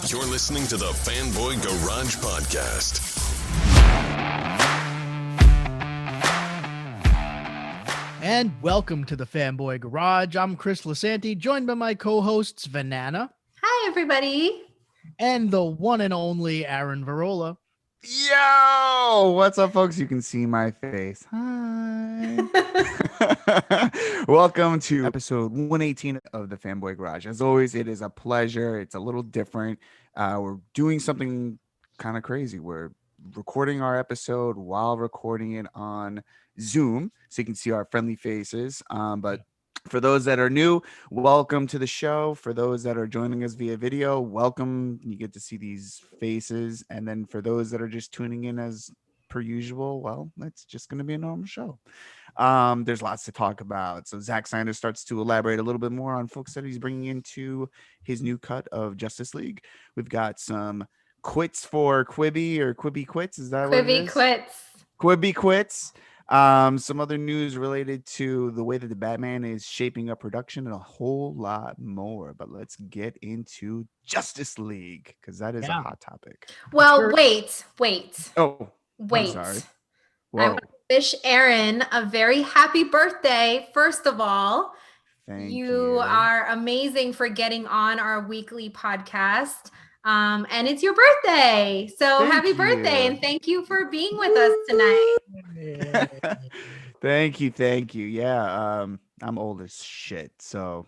You're listening to the Fanboy Garage Podcast. And welcome to the Fanboy Garage. I'm Chris Lasanti, joined by my co-hosts Vanana. Hi, everybody. And the one and only Aaron Varola. Yo, what's up, folks? You can see my face. Hi. Welcome to episode 118 of the Fanboy Garage. As always, it is a pleasure. It's a little different. We're doing something kind of crazy. We're recording our episode while recording it on Zoom, so you can see our friendly faces. But for those that are new, welcome to the show. For those that are joining us via video, welcome. You get to see these faces. And then for those that are just tuning in as per usual, well, it's just going to be a normal show. There's lots to talk about. So Zack Snyder starts to elaborate a little bit more on folks that he's bringing into his new cut of Justice League. We've got some quits for Quibi, or Quibi quits. Is that what it is? Quibi quits. Some other news related to the way that the Batman is shaping up production and a whole lot more. But let's get into Justice League, because that is a hot topic. Well, wait. Oh, wait. I'm sorry. I want to wish Aaron a very happy birthday. First of all, Thank you are amazing for getting on our weekly podcast. And it's your birthday. So happy birthday. And thank you for being with us tonight. Thank you. Yeah. I'm old as shit. So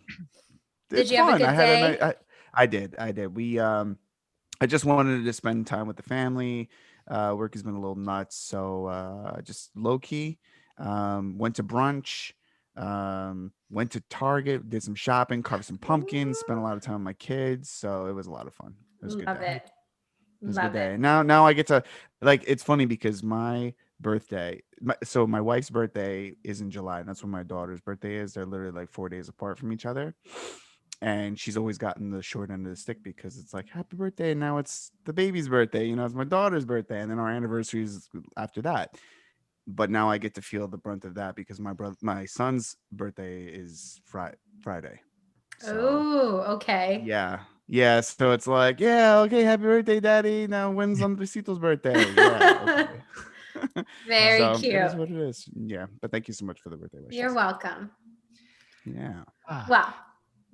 did you have a good day? I did. I just wanted to spend time with the family. Work has been a little nuts. So just low key, went to brunch, went to Target, did some shopping, carved some pumpkins, spent a lot of time with my kids. So it was a lot of fun. It was a good day. It was a good day. Now I get to, like, it's funny because my birthday, so my wife's birthday is in July, and that's when my daughter's birthday is. They're literally like 4 days apart from each other. And she's always gotten the short end of the stick because it's like, happy birthday. And now it's the baby's birthday, it's my daughter's birthday. And then our anniversary is after that. But now I get to feel the brunt of that because my son's birthday is Friday. So, oh, okay. Yeah. So it's like, okay, happy birthday, Daddy. Now when's Besito's birthday? Yeah. Okay. Very cute. It is what it is. Yeah. But thank you so much for the birthday wishes. You're welcome. Yeah. Well,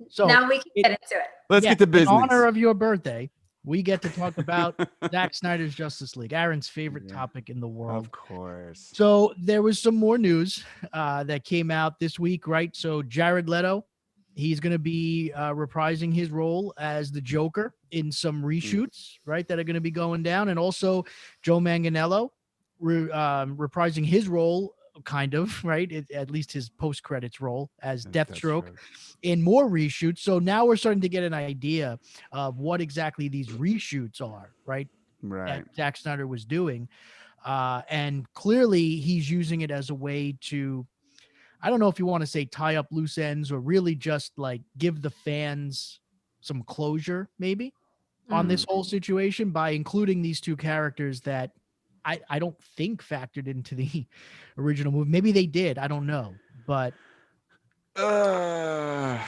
so now we can get into it. Let's get to business. In honor of your birthday, we get to talk about Zack Snyder's Justice League, Aaron's favorite topic in the world. Of course. So there was some more news that came out this week, right? So Jared Leto, he's going to be reprising his role as the Joker in some reshoots, right, that are going to be going down. And also Joe Manganiello reprising his role, kind of, right, at least his post-credits role as Deathstroke in more reshoots. So now we're starting to get an idea of what exactly these reshoots are, right? That Zack Snyder was doing. And clearly he's using it as a way to, I don't know if you want to say tie up loose ends or really just like give the fans some closure maybe on this whole situation by including these two characters that I don't think factored into the original movie. Maybe they did. I don't know. But I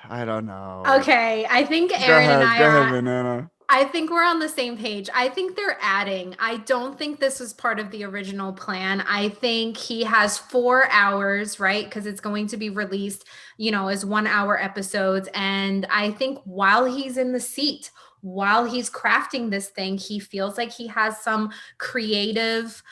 don't know. Okay. I think Aaron and I go ahead, Vanana. I think we're on the same page. I think they're adding. I don't think this was part of the original plan. I think he has 4 hours, right? Because it's going to be released, as 1 hour episodes. And I think while he's in the seat, while he's crafting this thing, he feels like he has some creative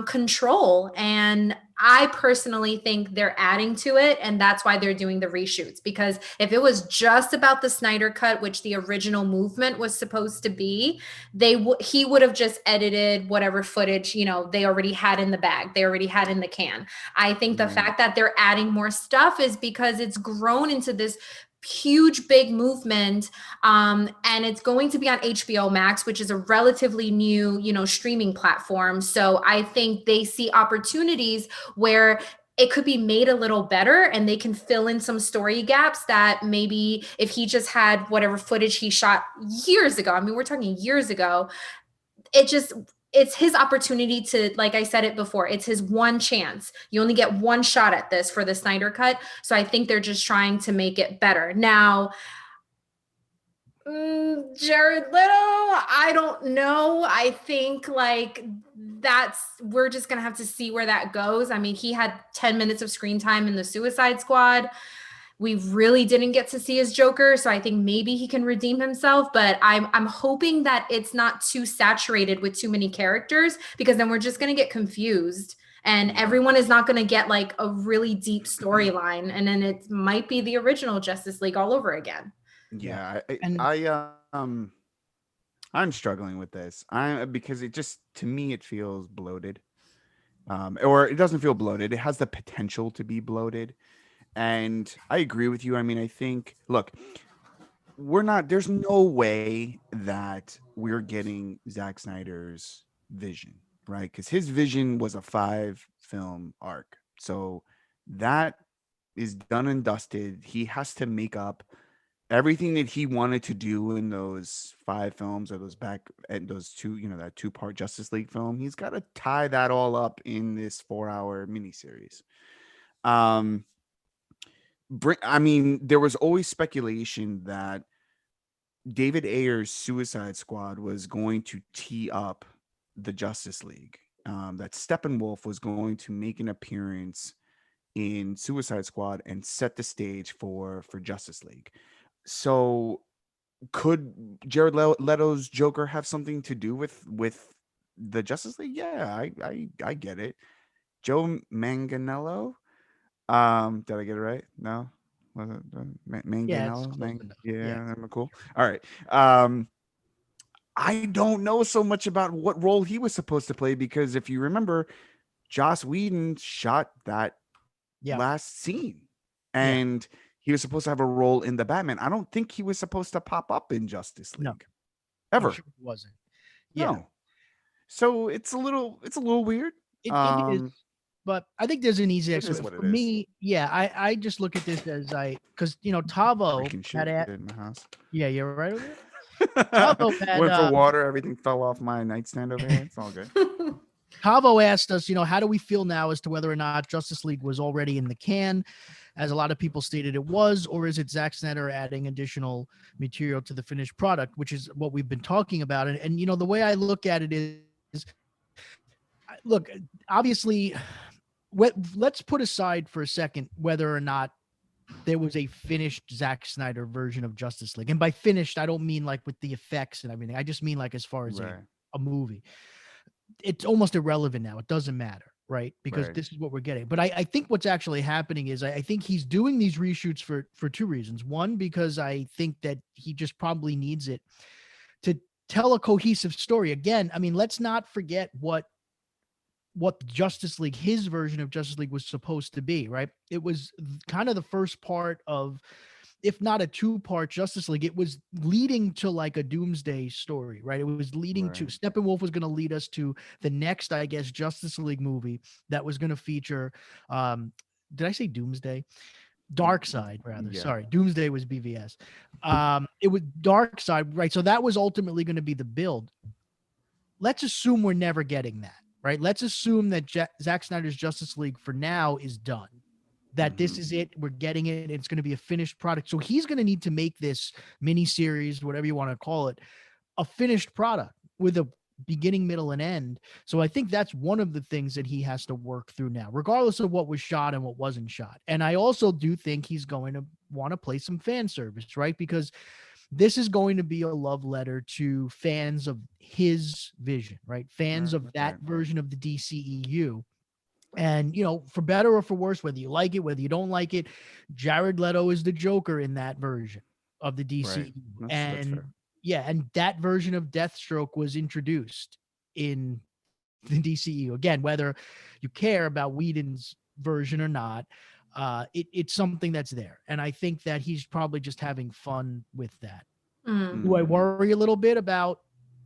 control. And I personally think they're adding to it. And that's why they're doing the reshoots. Because if it was just about the Snyder cut, which the original movement was supposed to be, he would have just edited whatever footage, they already had in the bag. They already had in the can. I think the fact that they're adding more stuff is because it's grown into this huge big movement, and it's going to be on HBO Max, which is a relatively new streaming platform. So I think they see opportunities where it could be made a little better and they can fill in some story gaps that maybe if he just had whatever footage he shot years ago, we're talking years ago, it's his opportunity to, like I said it before, it's his one chance. You only get one shot at this for the Snyder cut. So I think they're just trying to make it better. Now, Jared Leto, I don't know. I think like we're just gonna have to see where that goes. I mean, he had 10 minutes of screen time in the Suicide Squad. We really didn't get to see his Joker, so I think maybe he can redeem himself, but I'm hoping that it's not too saturated with too many characters, because then we're just going to get confused and everyone is not going to get like a really deep storyline, and then it might be the original Justice League all over again. Yeah, And I'm struggling with this. Because it just, to me, it feels bloated. Or it doesn't feel bloated. It has the potential to be bloated. And I agree with you. I mean, I think, look, there's no way that we're getting Zack Snyder's vision, right? Because his vision was a 5-film arc. So that is done and dusted. He has to make up everything that he wanted to do in those 5 films, or those two, that 2-part Justice League film. He's got to tie that all up in this 4-hour miniseries. I mean, there was always speculation that David Ayer's Suicide Squad was going to tee up the Justice League. That Steppenwolf was going to make an appearance in Suicide Squad and set the stage for Justice League. So, could Jared Leto's Joker have something to do with the Justice League? Yeah, I get it. Joe Manganiello. Did I get it right? No, was it Manganiello? yeah, it's close enough. Yeah, I'm cool. All right. I don't know so much about what role he was supposed to play, because if you remember, Joss Whedon shot that last scene, and he was supposed to have a role in the Batman. I don't think he was supposed to pop up in Justice League ever. Sure it wasn't. No. So it's a little weird. It is, but I think there's an easy explanation. For me, I just look at this as because Tavo had in my house. Yeah, you're right over there. Tavo had, went for water, everything fell off my nightstand over here. It's all good. Tavo asked us, how do we feel now as to whether or not Justice League was already in the can, as a lot of people stated it was, or is it Zack Snyder adding additional material to the finished product, which is what we've been talking about. And the way I look at it is, look, obviously, let's put aside for a second whether or not there was a finished Zack Snyder version of Justice League. And by finished, I don't mean like with the effects and everything. I just mean like as far as a movie. It's almost irrelevant now. It doesn't matter, right? Because this is what we're getting. But I think what's actually happening is I think he's doing these reshoots for 2 reasons. One, because I think that he just probably needs it to tell a cohesive story. Again, I mean, let's not forget what Justice League, his version of Justice League, was supposed to be, right? It was kind of the first part of, if not a 2-part Justice League, it was leading to like a doomsday story, right? It was leading to, Steppenwolf was going to lead us to the next, I guess, Justice League movie that was going to feature, did I say doomsday? Darkseid, rather. Yeah. Sorry, Doomsday was BVS. It was Darkseid, right? So that was ultimately going to be the build. Let's assume we're never getting that, right? Let's assume that Zack Snyder's Justice League for now is done, that this is it. We're getting it. It's going to be a finished product. So he's going to need to make this mini series, whatever you want to call it, a finished product with a beginning, middle, and end. So I think that's one of the things that he has to work through now, regardless of what was shot and what wasn't shot. And I also do think he's going to want to play some fan service, right? Because this is going to be a love letter to fans of his vision, right? Fans of that version of the DCEU. And, for better or for worse, whether you like it, whether you don't like it, Jared Leto is the Joker in that version of the DCEU. That's fair. And that version of Deathstroke was introduced in the DCEU. Again, whether you care about Whedon's version or not, it's something that's there. And I think that he's probably just having fun with that. Do I worry a little bit about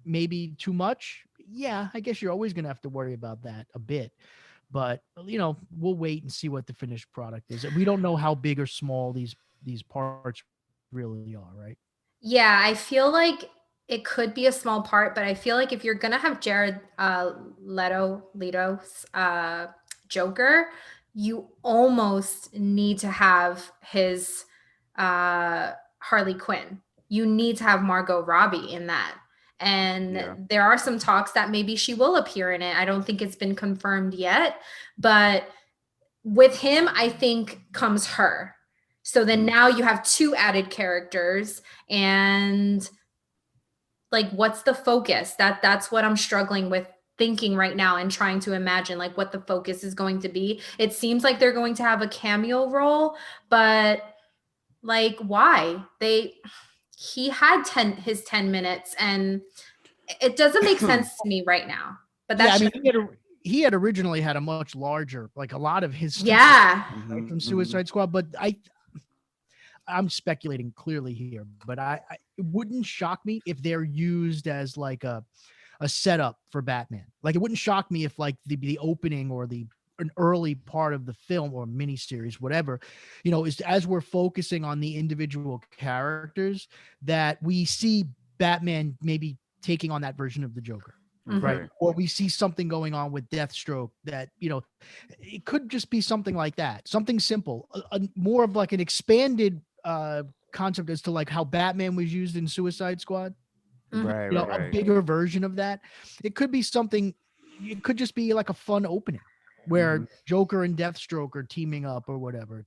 maybe too much? Yeah, I guess you're always going to have to worry about that a bit. But, we'll wait and see what the finished product is. We don't know how big or small these parts really are, right? Yeah, I feel like it could be a small part, but I feel like if you're going to have Jared Leto's Joker, you almost need to have his Harley Quinn. you need to have Margot Robbie in that. And there are some talks that maybe she will appear in it. I don't think it's been confirmed yet, but with him, I think comes her. So then now you have two added characters, and like, what's the focus? That's what I'm struggling with thinking right now and trying to imagine like what the focus is going to be. It seems like they're going to have a cameo role, but like, why? He had his 10 minutes, and it doesn't make sense to me right now. But that's he had originally had a much larger, like a lot of his stuff right, from Suicide Squad, but I'm speculating clearly here, but it wouldn't shock me if they're used as like a setup for Batman. Like, it wouldn't shock me if like the opening or an early part of the film or miniseries, whatever, is as we're focusing on the individual characters, that we see Batman maybe taking on that version of the Joker. Right. Or we see something going on with Deathstroke that, it could just be something like that. Something simple, more of like an expanded concept as to like how Batman was used in Suicide Squad. Right. A bigger version of that. It could be something, it could just be like a fun opening where Joker and Deathstroke are teaming up or whatever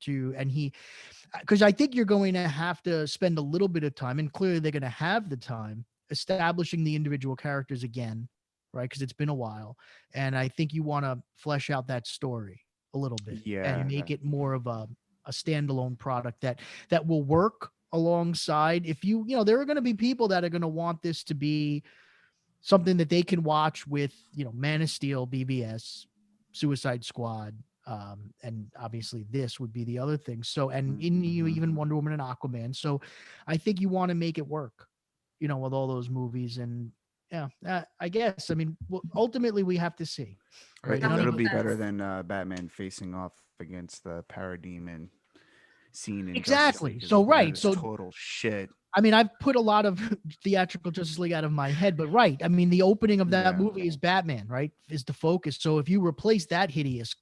because I think you're going to have to spend a little bit of time, and clearly they're going to have the time, establishing the individual characters again, right? Because it's been a while. And I think you want to flesh out that story a little bit and make it more of a standalone product that will work alongside. If there are going to be people that are going to want this to be something that they can watch with, Man of Steel, BVS, Suicide Squad, and obviously this would be the other thing. So, and even Wonder Woman and Aquaman. So I think you want to make it work, with all those movies. And I guess, ultimately we have to see. Right? It'll be better than Batman facing off against the Parademon scene in exactly. So total shit. I've put a lot of theatrical Justice League out of my head, but the opening of that movie is Batman, right? Is the focus. So if you replace that hideous,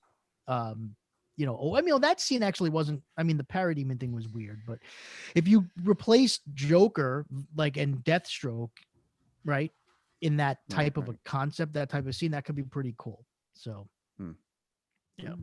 that scene actually wasn't, the Parademon thing was weird, but if you replace Joker, and Deathstroke, right, in that type of a concept, that type of scene, that could be pretty cool. So, yeah.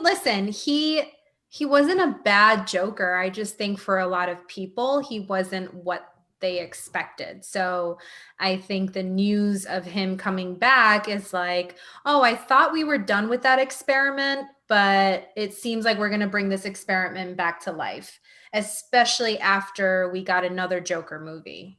Listen, he wasn't a bad Joker. I just think for a lot of people, he wasn't what they expected. So I think the news of him coming back is like, oh, I thought we were done with that experiment, but it seems like we're going to bring this experiment back to life, especially after we got another Joker movie,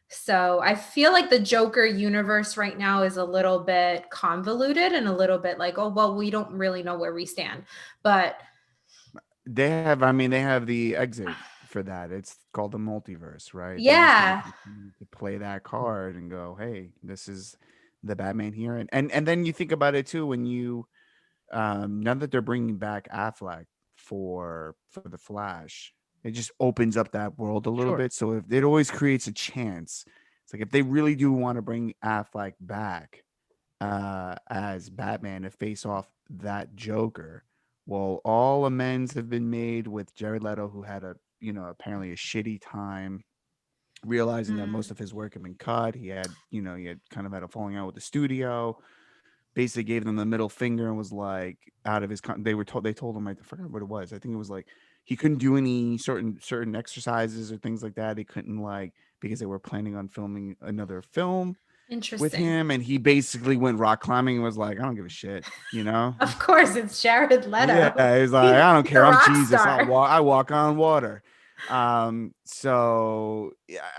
So I feel like the Joker universe right now is a little bit convoluted and a little bit like, oh, well, we don't really know where we stand. But they have the exit for that. It's called the multiverse, right? Yeah. To play that card and go, hey, this is the Batman here. And then you think about it too, when you now that they're bringing back Affleck for the Flash, it just opens up that world a little bit. So if it always creates a chance, it's like if they really do want to bring Affleck back as Batman to face off that Joker, well, all amends have been made with Jared Leto, who had apparently a shitty time realizing that most of his work had been cut. He had kind of had a falling out with the studio. Basically gave them the middle finger and was like out of his they told him, I forgot what it was. I think it was like he couldn't do any certain exercises or things like that. He couldn't because they were planning on filming another film with him, and he basically went rock climbing and was like, I don't give a shit, Of course, it's Jared Leto. Yeah, he's like, I don't care. I'm Jesus. I walk on water. So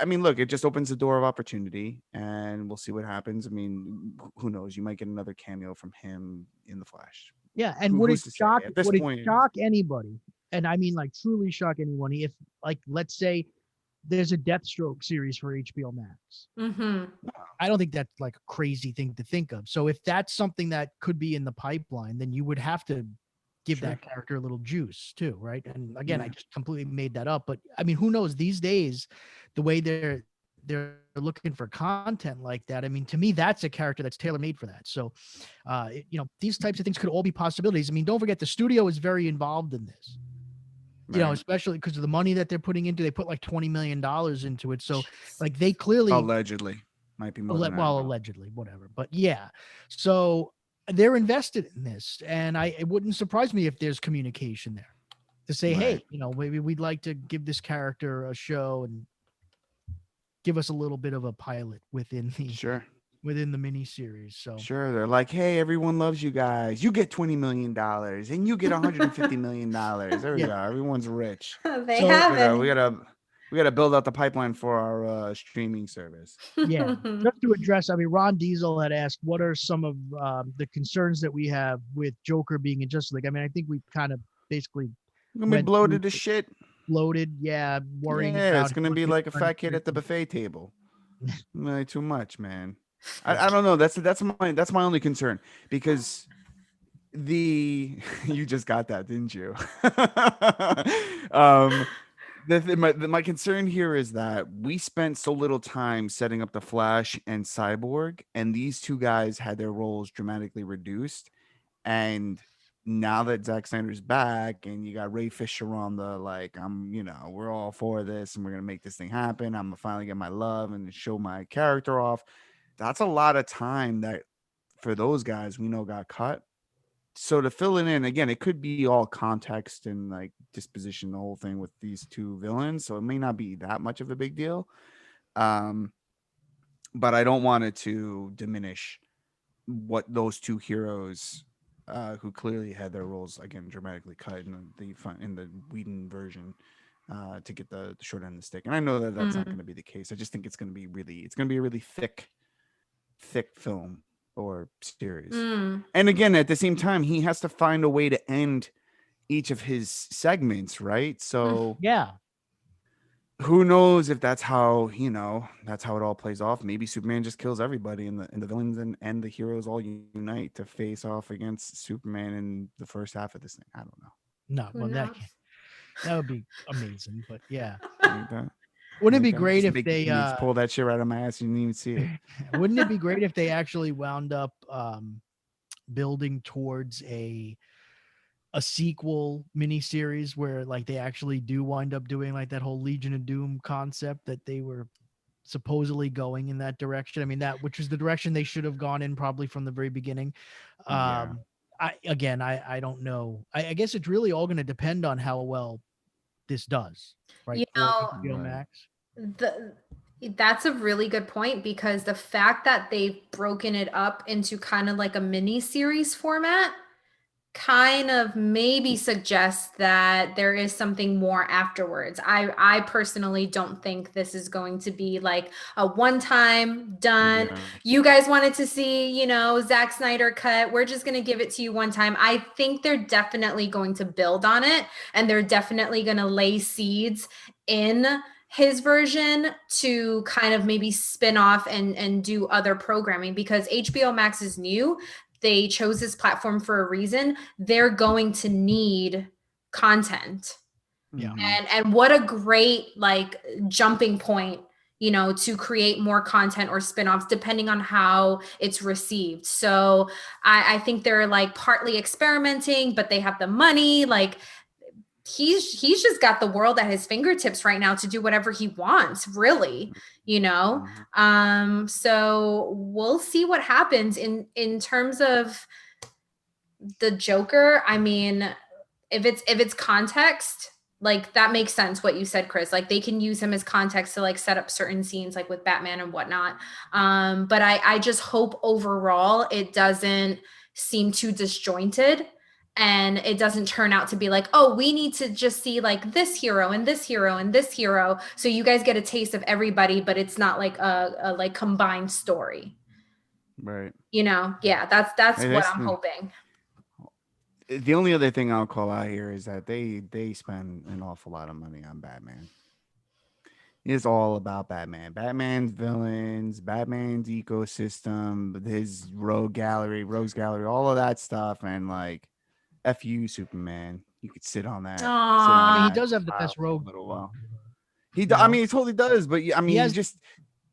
look, it just opens the door of opportunity, and we'll see what happens. Who knows? You might get another cameo from him in the Flash. Yeah, and would it shock anybody? And truly shock anyone if, let's say there's a Deathstroke series for HBO Max. I don't think that's a crazy thing to think of. So if that's something that could be in the pipeline, then you would have to give that character a little juice too, right? And again, I just completely made that up, but who knows these days, the way they're looking for content like that. To me, that's a character that's tailor-made for that. So, these types of things could all be possibilities. Don't forget the studio is very involved in this. You know, Right. especially because of the money that they're putting into. They put like $20 million into it. So Jeez. like they clearly Allegedly, might be more than that. well, allegedly, whatever. But yeah, so they're invested in this, and it wouldn't surprise me if there's communication there to say, Right. hey, you know, maybe we'd like to give this character a show and give us a little bit of a pilot within the miniseries. So Sure. They're like, hey, everyone loves you guys. You get $20 million and you get $150 million. There we Yeah. go. Everyone's rich. They So- have We gotta build out the pipeline for our streaming service. yeah, just to address, I mean, Ron Diesel had asked, what are some of the concerns that we have with Joker being in Justice League? I mean, I think we kind of basically It's gonna be went bloated through as shit. bloated. Yeah, worrying Yeah, about it's gonna how be it's like a fat kid at the buffet table. Really too much, man. I don't know. That's my only concern, because you just got that, didn't you? My concern here is that we spent so little time setting up the Flash and Cyborg, and these two guys had their roles dramatically reduced. And now that Zack Snyder's back and you got Ray Fisher on the we're all for this and we're gonna make this thing happen. I'm gonna finally get my love and show my character off. That's a lot of time that for those guys we know got cut. So to fill it in again, it could be all context and like disposition, the whole thing with these two villains. So it may not be that much of a big deal. But I don't want it to diminish what those two heroes, who clearly had their roles again dramatically cut in the Whedon version, to get the short end of the stick. And I know that that's not going to be the case. I just think it's going to be a really thick film or series. And again, at the same time, he has to find a way to end each of his segments, right? So Yeah. who knows if that's how it all plays off. Maybe Superman just kills everybody and the villains and the heroes all unite to face off against Superman in the first half of this thing. I don't know. No, Who well, knows? that would be amazing. But yeah, Like that. wouldn't it Like be that. great Just if they just pull that shit right out of my ass and you didn't even see it. wouldn't it be great if they actually wound up building towards a sequel miniseries where like they actually do wind up doing like that whole Legion of Doom concept that they were supposedly going in that direction. I mean, which is the direction they should have gone in probably from the very beginning. Yeah. I don't know. I guess it's really all going to depend on how well this does, right? You For know, HBO Right. Max. That's a really good point, because the fact that they've broken it up into kind of like a mini series format kind of maybe suggests that there is something more afterwards. I personally don't think this is going to be like a one-time done. Yeah. You guys wanted to see, Zack Snyder cut. We're just going to give it to you one time. I think they're definitely going to build on it, and they're definitely going to lay seeds in his version to kind of maybe spin off and do other programming, because HBO Max is new. They chose this platform for a reason. They're going to need content. Yeah. Mhm. And what a great like jumping point, to create more content or spin-offs depending on how it's received. So I think they're like partly experimenting, but they have the money. Like he's just got the world at his fingertips right now to do whatever he wants, really. So we'll see what happens in terms of the Joker. I mean, if it's context, like that makes sense what you said, Chris. Like they can use him as context to like set up certain scenes like with Batman and whatnot. But I just hope overall it doesn't seem too disjointed, and it doesn't turn out to be like, oh, we need to just see like this hero and this hero and this hero, so you guys get a taste of everybody, but it's not like a like combined story. Right. Yeah, that's Hey, what that's I'm the- hoping. The only other thing I'll call out here is that they spend an awful lot of money on Batman. It's all about Batman. Batman's villains, Batman's ecosystem, his rogues gallery, all of that stuff, and like, F you, Superman. You could sit on that. Sit on Aw. I mean, he that does have the pile best for a rogue. little while. You I know? mean, he totally does, but I mean, has-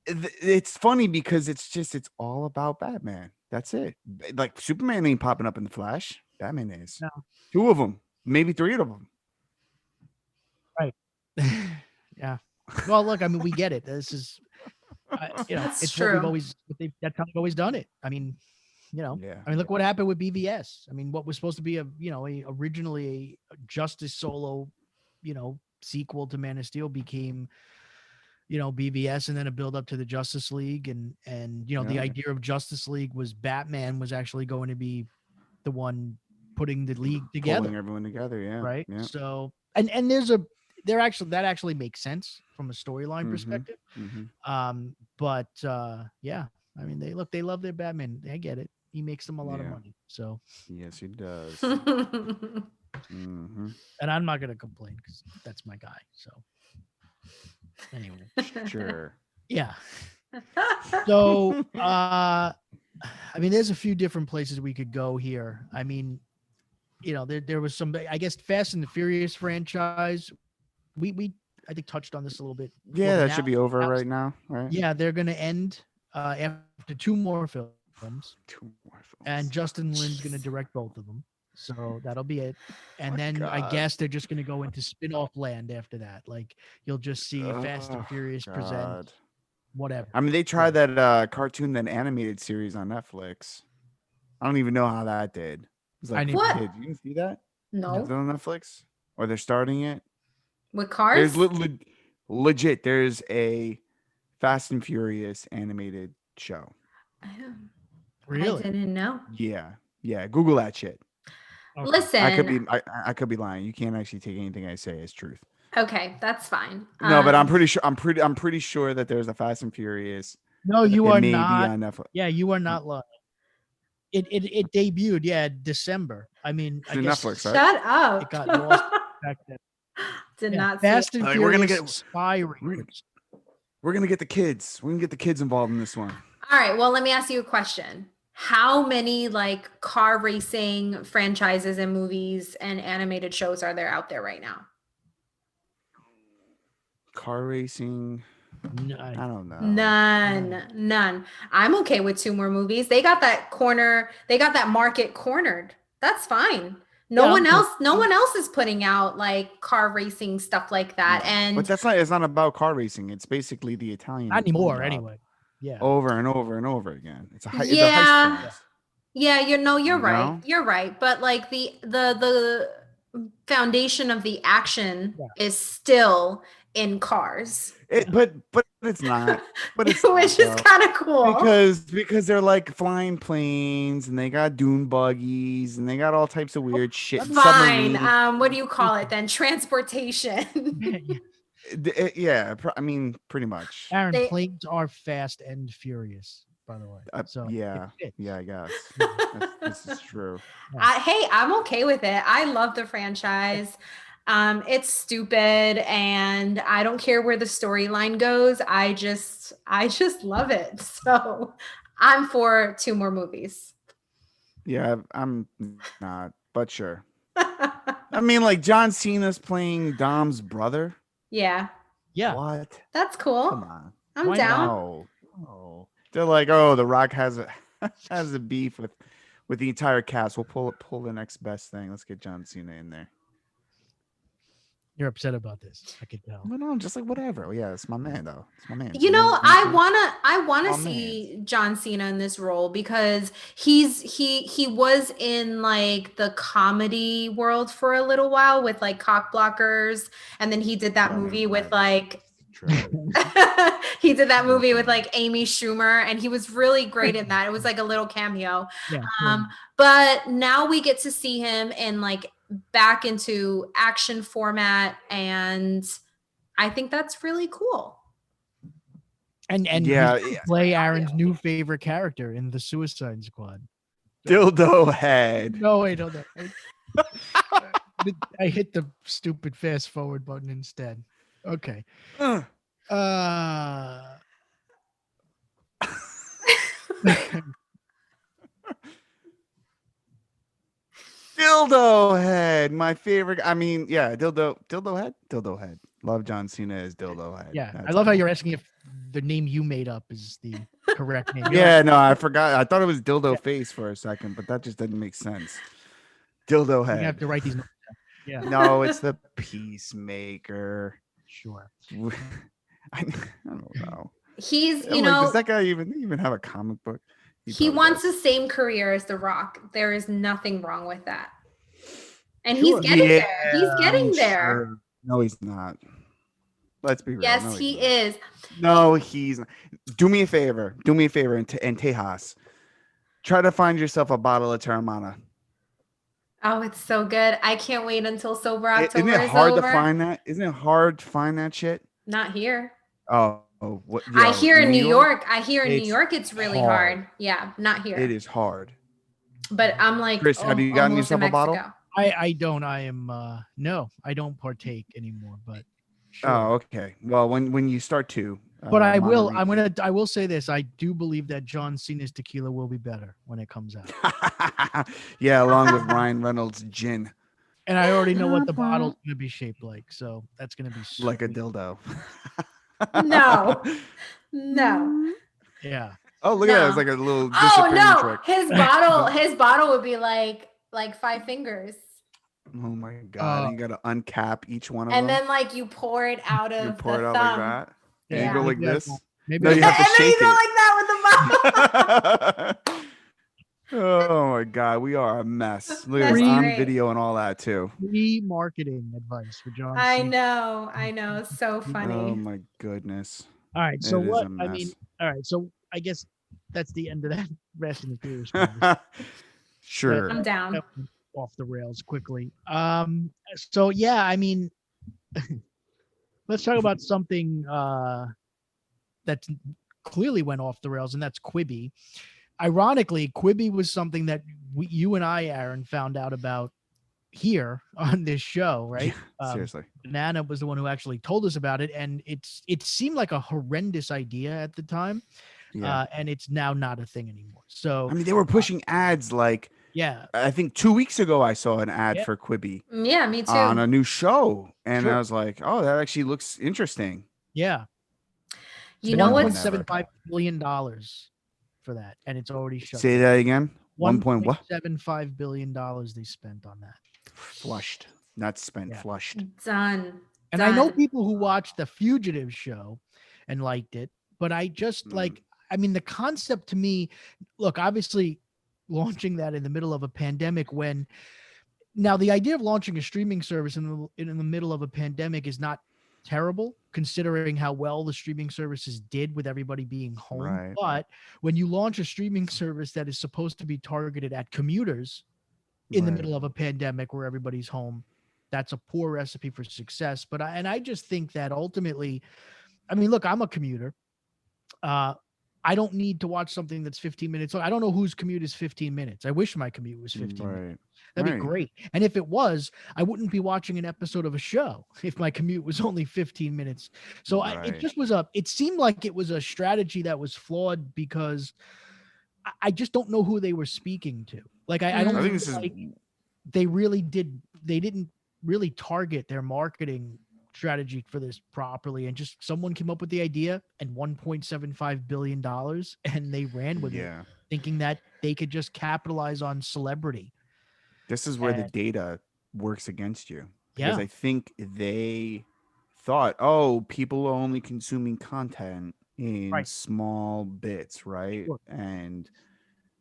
it's funny because it's all about Batman. That's it. Like Superman ain't popping up in the Flash. Batman is. No. 2 of them, maybe 3 of them. Yeah. Well, look, I mean, we get it. This is, That's it's true. what we've always, that's how they've always done it. I mean, Yeah. I mean, look what happened with BVS. I mean, what was supposed to be originally a Justice Solo, sequel to Man of Steel became, BVS, and then a build up to the Justice League. And the idea of Justice League was Batman was actually going to be the one putting the league together. Pulling everyone together. Yeah. Right. Yeah. So, and that actually makes sense from a storyline perspective. But yeah, I mean, they love their Batman. I get it. He makes them a lot of money. So yes, he does. and I'm not gonna complain because that's my guy. So anyway, Sure. yeah. So I mean, there's a few different places we could go here. I mean, there was some, I guess, Fast and the Furious franchise. We I think touched on this a little bit. Yeah, that should be over right now, right? Yeah, they're gonna end after 2 more films. 2 more films. And Justin Lin's going to direct both of them. So that'll be it. And then I guess they're just going to go into spin-off land after that. Like you'll just see Fast and Furious present whatever. I mean, they tried that cartoon, that animated series on Netflix. I don't even know how that did. It was like, What? Kids. You didn't see that? No. Is it on Netflix? Or they're starting it? With cars? There's legit. There's a Fast and Furious animated show. Really? I didn't know. Yeah. Google that shit. Okay. Listen. I could be lying. You can't actually take anything I say as truth. Okay, that's fine. No, but I'm pretty sure. I'm pretty sure that there's a Fast and Furious. No, you are may not. Be on Netflix. Yeah, you are not lying. It debuted, December. I mean, I guess Netflix, right? Shut up. It got lost back then. Did not see Fast it. and Like, Furious we're gonna get the kids. We're gonna get the kids involved in this one. All right, well, let me ask you a question. How many like car racing franchises and movies and animated shows are there out there right now? Car racing. I don't know. None. I'm okay with 2 more movies. They got that market cornered. That's fine. No one else is putting out like car racing stuff like that. And but it's not about car racing. It's basically the Italian. Not anymore, anyway. Yeah. Over and over and over again. It's a heist film. Yeah, you're right. You're right. But like the foundation of the action is still in cars. But it's not. But it's which is kind of cool because they're like flying planes and they got dune buggies and they got all types of weird shit. Fine. What do you call it then? Transportation. Yeah, I mean, pretty much. Aaron, planes are fast and furious, by the way. So yeah, I guess this is true. Hey, I'm okay with it. I love the franchise. It's stupid, and I don't care where the storyline goes. I just love it. So I'm for 2 more movies. Yeah, I'm not, but sure. I mean, like John Cena's playing Dom's brother. Yeah. What? That's cool. Come on. I'm down. No. They're like, oh, The Rock has a beef with the entire cast. We'll pull the next best thing. Let's get John Cena in there. You're upset about this. I could tell. But no, I'm just like, whatever. Well, yeah, it's my man though. It's my man. I wanna see John Cena in this role because he was in like the comedy world for a little while with like Cock Blockers, and then he did that movie with like he did that movie with like Amy Schumer, and he was really great in that. It was like a little cameo. But now we get to see him in like back into action format, and I think that's really cool. And play Aaron's new favorite character in the Suicide Squad. Dildo head. No, wait, hold on. I hit the stupid fast forward button instead. Okay. Dildo head, my favorite. I mean, yeah, dildo head. Love John Cena as dildo head. Yeah, I love how you're asking if the name you made up is the correct name. Yeah, no, I forgot. I thought it was dildo face for a second, but that just didn't make sense. Dildo head. You have to write these notes down. Yeah. No, it's the Peacemaker. sure. I don't know. He's, I'm like, does that guy even have a comic book? He probably wants does. the same career as The Rock. There is nothing wrong with that. And Sure. he's getting there. He's getting there. Sure. No, he's not. Let's be real. Yes, No, he he's not. is. No, he's not. Do me a favor, and Tejas. Try to find yourself a bottle of Terramana. Oh, it's so good. I can't wait until Sober October Isn't it is hard over. to find that? Isn't it hard to find that shit? Not here. Oh, what? I hear in New York. it's It's really hard. Yeah, not here. It is hard. But I'm like, Chris, have you gotten almost in yourself a bottle? Mexico. I don't. I am no, I don't partake anymore. But sure. Oh, okay. Well, when you start to, But I will. Monterey- I will say this. I do believe that John Cena's tequila will be better when it comes out. Yeah, along with Ryan Reynolds' gin, And I already know what the bottle's going to be shaped like. So that's going to be like a sweet. dildo. No. Yeah. Oh, look at that! It's like a little Oh disappearing no. trick. His bottle would be like 5 fingers. Oh my god! And you got to uncap each one of And them. then like you pour it out of You pour the it out thumb. like that. And Yeah. you go like Maybe this. Maybe No, you have to And then shake you go it. like that with the bottle. Oh my god, we are a mess. Look at That's this on great. video and all that too. free marketing advice for John I Cena. know. So funny. Oh my goodness. All right. So It is what? a I mean, mess. all right. So I guess that's the end of that Fast and the Furious conversation. Sure. I'm down. That went off the rails quickly. So yeah, I mean, let's talk about something that clearly went off the rails, and that's Quibi. Ironically, Quibi was something that you and I, Aaron, found out about here on this show, right? Seriously. Banana was the one who actually told us about it, and it seemed like a horrendous idea at the time, Yeah. and it's now not a thing anymore. So I mean, they were pushing ads like yeah, I think 2 weeks ago I saw an ad Yeah. for Quibi Yeah, me too. on a new show. And Sure. I was like, oh, that actually looks interesting. yeah. You know what's $1.75 billion for that, and it's already shut. Say that again. 1 point what? $1.75 billion they spent on that. Flushed. Not spent, Yeah. flushed. done. And I know Done. people who watched the Fugitive show and liked it, but I just I mean, the concept to me, look, obviously launching that in the middle of a pandemic when now the idea of launching a streaming service in the middle of a pandemic is not terrible considering how well the streaming services did with everybody being home. Right. But when you launch a streaming service that is supposed to be targeted at commuters in the Right. middle of a pandemic where everybody's home, that's a poor recipe for success. But I just think that ultimately, I mean, look, I'm a commuter. I don't need to watch something that's 15 minutes long. I don't know whose commute is 15 minutes. I wish my commute was 15 minutes. Right. That'd Right. be great. And if it was, I wouldn't be watching an episode of a show if my commute was only 15 minutes. So it Right. just was it seemed like it was a strategy that was flawed because I just don't know who they were speaking to. Like, I don't I think feel this is like they didn't really target their marketing strategy for this properly. And just someone came up with the idea and $1.75 billion and they ran with it, yeah. thinking that they could just capitalize on celebrity. This is where the And- data works against you. Because Yeah. I think they thought, oh, people are only consuming content in Right. small bits, right? Sure. And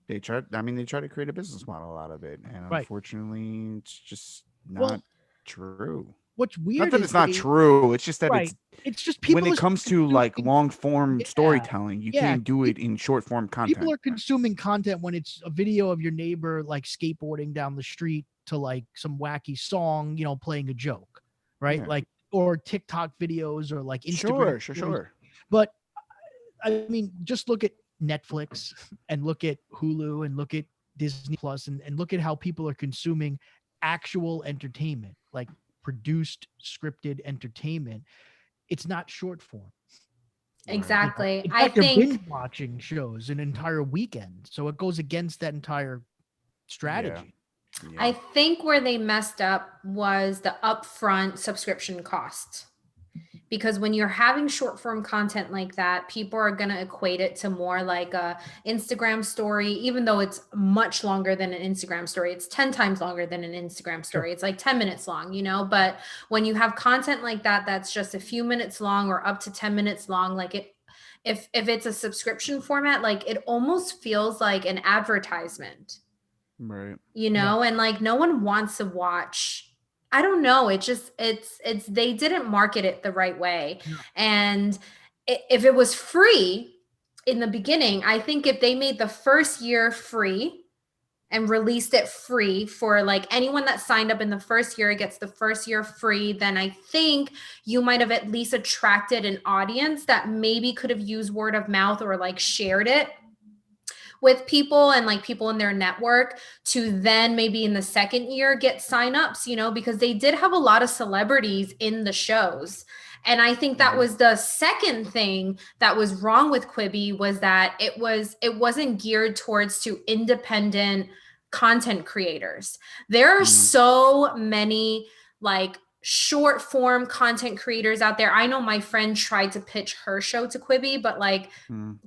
they try to create a business model out of it. And Right. unfortunately, it's just Well, not true. What's weird Not that is it's not they- true. It's just that Right. It's just people when it is comes to like consuming- long form Yeah. storytelling, you Yeah. can't do it in short form content. people are consuming content when it's a video of your neighbor like skateboarding down the street to like some wacky song, playing a joke, right? Yeah. Like, or TikTok videos or like Instagram. Sure. But I mean, just look at Netflix and look at Hulu and look at Disney Plus and look at how people are consuming actual entertainment, like produced scripted entertainment. It's not short form. Exactly. In I fact, they're think binge watching shows an entire weekend. So it goes against that entire strategy. Yeah. I think where they messed up was the upfront subscription cost. because when you're having short form content like that, people are going to equate it to more like a Instagram story, even though it's much longer than an Instagram story. It's 10 times longer than an Instagram story. It's like 10 minutes long, you know, but when you have content like that, that's just a few minutes long or up to 10 minutes long, like it, if it's a subscription format, like it almost feels like an advertisement, Right. you know, and like no one wants to watch. I don't know. It just, it's, they didn't market it the right way. No. And if it was free in the beginning, I think if they made the first year free and released it free for like anyone that signed up in the first year gets the first year free, then I think you might have at least attracted an audience that maybe could have used word of mouth or like shared it with people and like people in their network to then maybe in the second year get signups, you know, because they did have a lot of celebrities in the shows. And I think that was the second thing that was wrong with Quibi, was that it wasn't geared towards to independent content creators. There are so many like short form content creators out there. I know my friend tried to pitch her show to Quibi, but like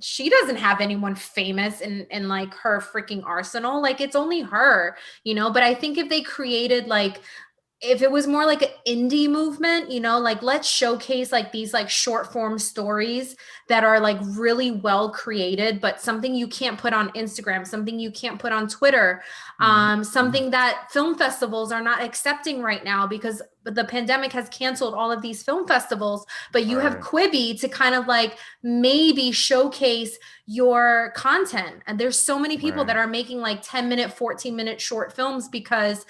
she doesn't have anyone famous in like her freaking arsenal. Like it's only her, you know, but I think if they created like, if it was more like an indie movement, you know, like let's showcase like these like short form stories that are like really well created, but something you can't put on Instagram, something you can't put on Twitter, something that film festivals are not accepting right now because the pandemic has canceled all of these film festivals, but you have Quibi to kind of like maybe showcase your content. And there's so many people that are making like 10-minute, 14-minute short films, because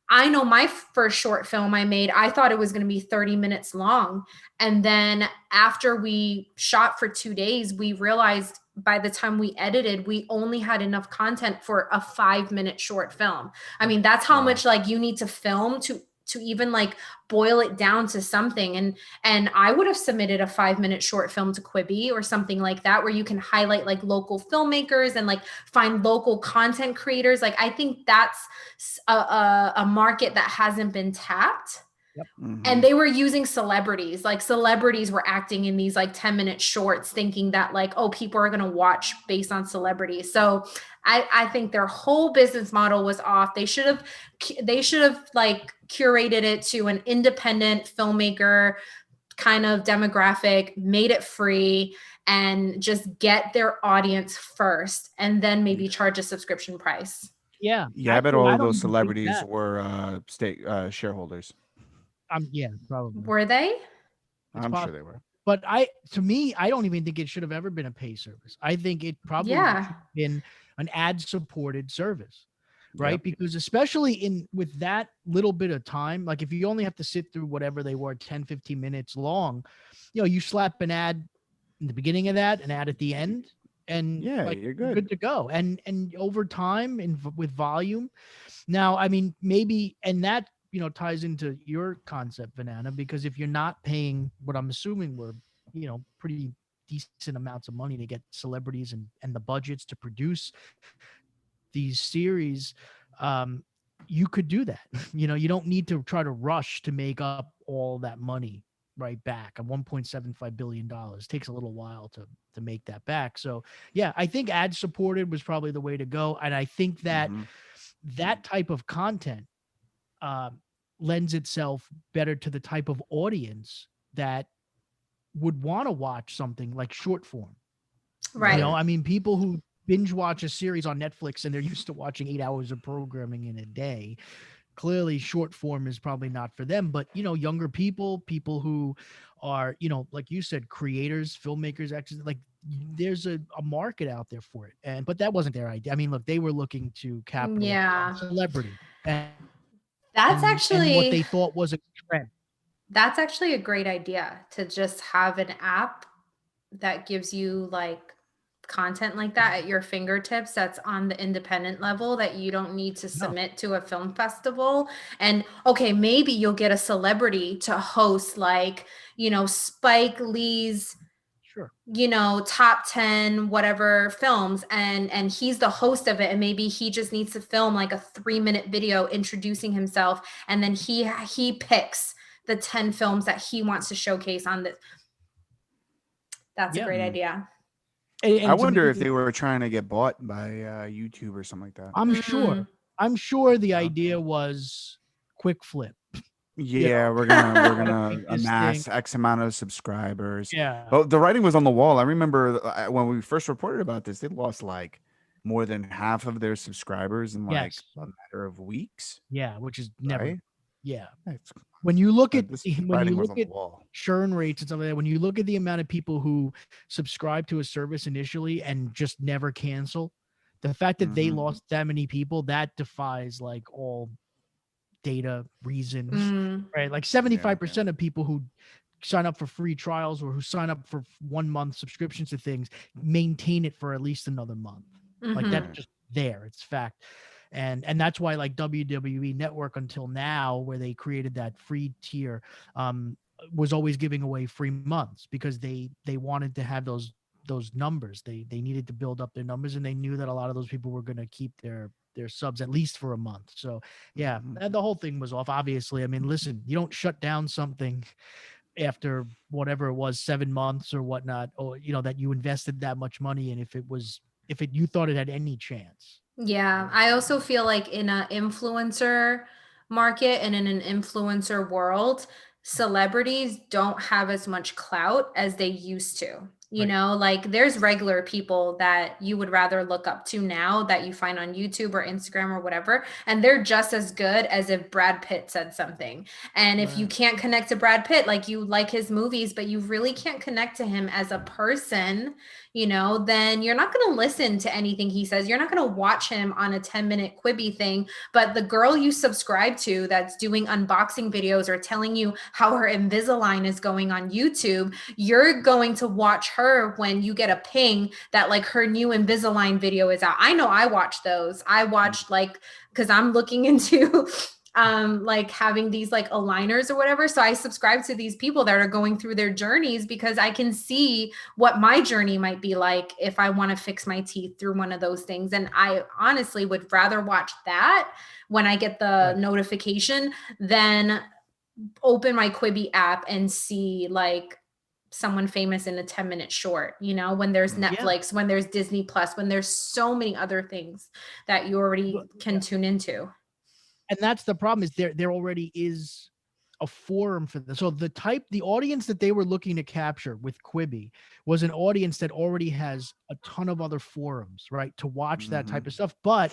I know my first short film I made, I thought it was going to be 30 minutes long. And then after we shot for 2 days, we realized by the time we edited, we only had enough content for a 5-minute short film. I mean, that's how much like you need to film to even like boil it down to something. And I would have submitted a 5-minute short film to Quibi or something like that, where you can highlight like local filmmakers and like find local content creators. Like I think that's a market that hasn't been tapped. Yep. And they were using celebrities, like celebrities were acting in these like 10-minute shorts thinking that like, oh, people are going to watch based on celebrities. So I think their whole business model was off. They should have like curated it to an independent filmmaker kind of demographic, made it free, and just get their audience first, and then maybe charge a subscription price. Yeah. I bet all I of don't those even think celebrities that. were shareholders. Yeah, probably. Were they? I'm sure they were. But to me, I don't even think it should have ever been a pay service. I think it probably should have been an ad-supported service, right? Yep. Because especially with that little bit of time, like if you only have to sit through whatever they were, 10, 15 minutes long, you know, you slap an ad in the beginning of that, an ad at the end, and like, you're good to go. And over time and with volume. Now, I mean, maybe, and that, you know, ties into your concept, Vanana, because if you're not paying what I'm assuming were, you know, pretty decent amounts of money to get celebrities and the budgets to produce these series, you could do that. You know, you don't need to try to rush to make up all that money right back. And $1.75 billion takes a little while to make that back. So yeah, I think ad supported was probably the way to go. And I think that that type of content lends itself better to the type of audience that would want to watch something like short form. Right. You know, I mean, people who binge watch a series on Netflix and they're used to watching 8 hours of programming in a day, clearly short form is probably not for them. But, you know, younger people who are, you know, like you said, creators, filmmakers, actors, like there's a market out there for it. But that wasn't their idea. I mean, look, they were looking to capitalize on celebrity. That's actually what they thought was a trend. That's actually a great idea, to just have an app that gives you like content like that at your fingertips, that's on the independent level, that you don't need to submit to a film festival. And okay, maybe you'll get a celebrity to host like, you know, Spike Lee's, you know, top 10 whatever films, and he's the host of it, and maybe he just needs to film like a 3-minute video introducing himself, and then he picks the 10 films that he wants to showcase on this. That's a great idea. And I wonder if they were trying to get bought by YouTube or something like that. I'm sure the idea was quick flip. Yeah, we're gonna amass X amount of subscribers. Yeah. But the writing was on the wall. I remember when we first reported about this, they lost like more than half of their subscribers in like a matter of weeks. Yeah, which is never. Right? Yeah. When you look at wall. churn rates and stuff like that, when you look at the amount of people who subscribe to a service initially and just never cancel, the fact that they lost that many people, that defies like all data reasons, right? Like 75% of people who sign up for free trials or who sign up for 1 month subscriptions to things maintain it for at least another month. Like that's just there. It's fact. And that's why like WWE Network until now, where they created that free tier, was always giving away free months because they wanted to have those numbers. They needed to build up their numbers, and they knew that a lot of those people were going to keep their subs at least for a month. So yeah, the whole thing was off. Obviously, I mean, listen, you don't shut down something after whatever it was, 7 months or whatnot, or that you invested that much money in, if you thought it had any chance. Yeah, I also feel like in an influencer market and in an influencer world, celebrities don't have as much clout as they used to. You know, like there's regular people that you would rather look up to now that you find on YouTube or Instagram or whatever, and they're just as good as if Brad Pitt said something. And if you can't connect to Brad Pitt, like you like his movies, but you really can't connect to him as a person, then you're not going to listen to anything he says. You're not going to watch him on a 10-minute Quibi thing. But the girl you subscribe to that's doing unboxing videos or telling you how her Invisalign is going on YouTube, you're going to watch her when you get a ping that like her new Invisalign video is out. I know I watch those. I watched because I'm looking into like having these like aligners or whatever. So I subscribe to these people that are going through their journeys because I can see what my journey might be like if I want to fix my teeth through one of those things. And I honestly would rather watch that when I get the notification than open my Quibi app and see like someone famous in a 10-minute short, when there's Netflix, when there's Disney Plus, when there's so many other things that you already can tune into. And that's the problem, is there already is a forum for this. So the audience that they were looking to capture with Quibi was an audience that already has a ton of other forums, right, to watch that type of stuff. But